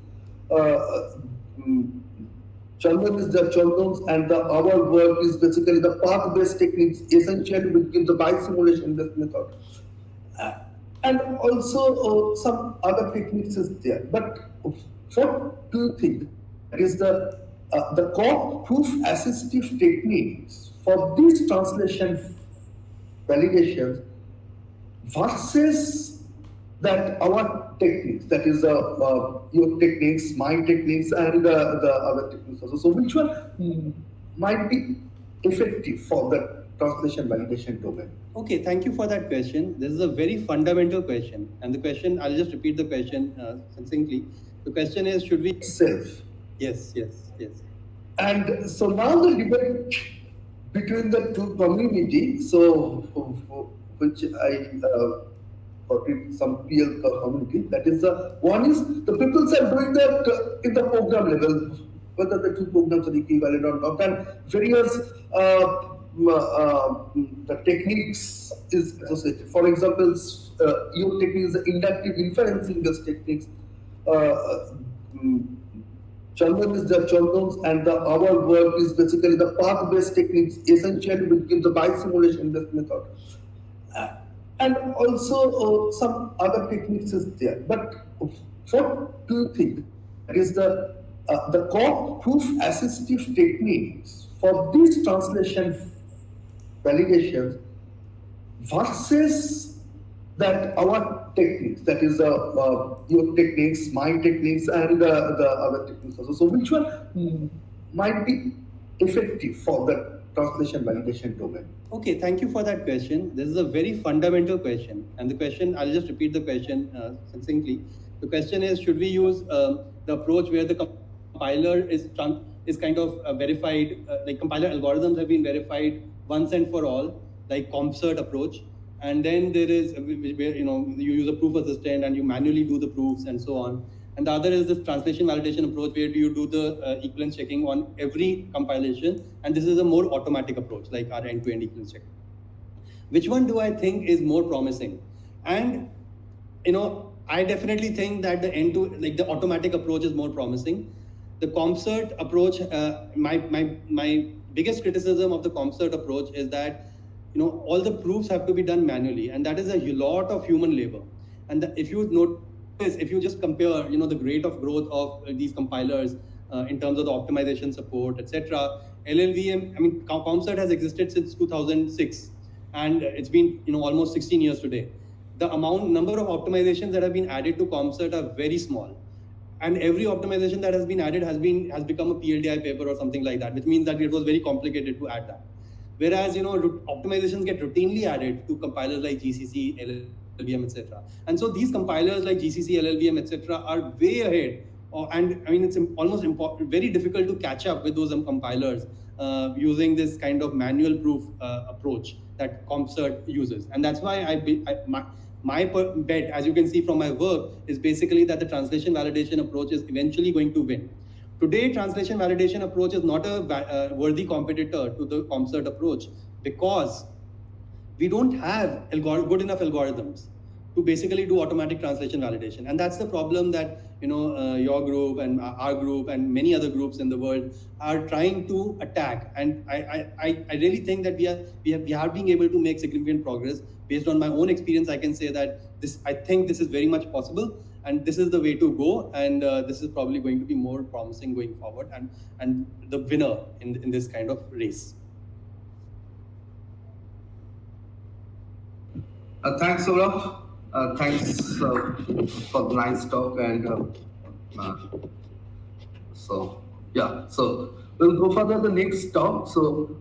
A: Chandan is the Chandans, and our work is basically the path-based techniques, essentially within the bi-simulation-based method. And also some other techniques is there. But what do you think is the core proof assistive techniques for this translation validation versus that our techniques, that is your techniques, my techniques, and the other techniques also. So which one might be effective for the translation validation domain?
B: Okay, thank you for that question. This is a very fundamental question. And the question, I'll just repeat the question succinctly. The question is, should we...
A: Self.
B: Yes.
A: And so now the debate between the two community, so which I got it some PL community, that is the one is the people are doing that in the program level, whether the two programs are equivalent or not, and various the techniques is associated. For example, your technique is the inductive inferencing based techniques. Chandan is the Chandans, and our work is basically the path-based techniques, essentially within the bi-simulation-based method. And also some other techniques is there. But what do you think is the core proof assistive techniques for this translation validation versus that our techniques, that is your techniques, my techniques, and the other techniques also. So which one might be effective for the translation validation domain?
B: Okay, thank you for that question. This is a very fundamental question. And the question, I'll just repeat the question succinctly. The question is, should we use the approach where the compiler is kind of verified, like compiler algorithms have been verified once and for all, like CompCert approach. And then there is where you use a proof assistant and you manually do the proofs and so on. And the other is this translation validation approach where you do the equivalence checking on every compilation. And this is a more automatic approach, like our end-to-end equivalence check. Which one do I think is more promising? And I definitely think that the automatic approach is more promising. The CompCert approach, my biggest criticism of the CompCert approach is that all the proofs have to be done manually, and that is a lot of human labor. And if you notice, if you just compare, the rate of growth of these compilers in terms of the optimization support, etc., llvm, CompCert has existed since 2006, and it's been almost 16 years today. the number of optimizations that have been added to ComCert are very small. And every optimization that has been added has become a PLDI paper or something like that, which means that it was very complicated to add that. Whereas, optimizations get routinely added to compilers like GCC, LLVM, etc. And so these compilers like GCC, LLVM, etc. are way ahead. And I mean, it's almost very difficult to catch up with those compilers using this kind of manual proof approach that ComCert uses. And that's why my bet, as you can see from my work, is basically that the translation validation approach is eventually going to win. Today, translation validation approach is not a worthy competitor to the ComCert approach because we don't have good enough algorithms to basically do automatic translation validation. And that's the problem that your group and our group and many other groups in the world are trying to attack. And I really think that we are being able to make significant progress. Based on my own experience, I can say that I think this is very much possible, and this is the way to go. And this is probably going to be more promising going forward, and the winner in this kind of race.
A: Thanks, Saurabh. Thanks for the nice talk. And so we'll go further the next talk. So,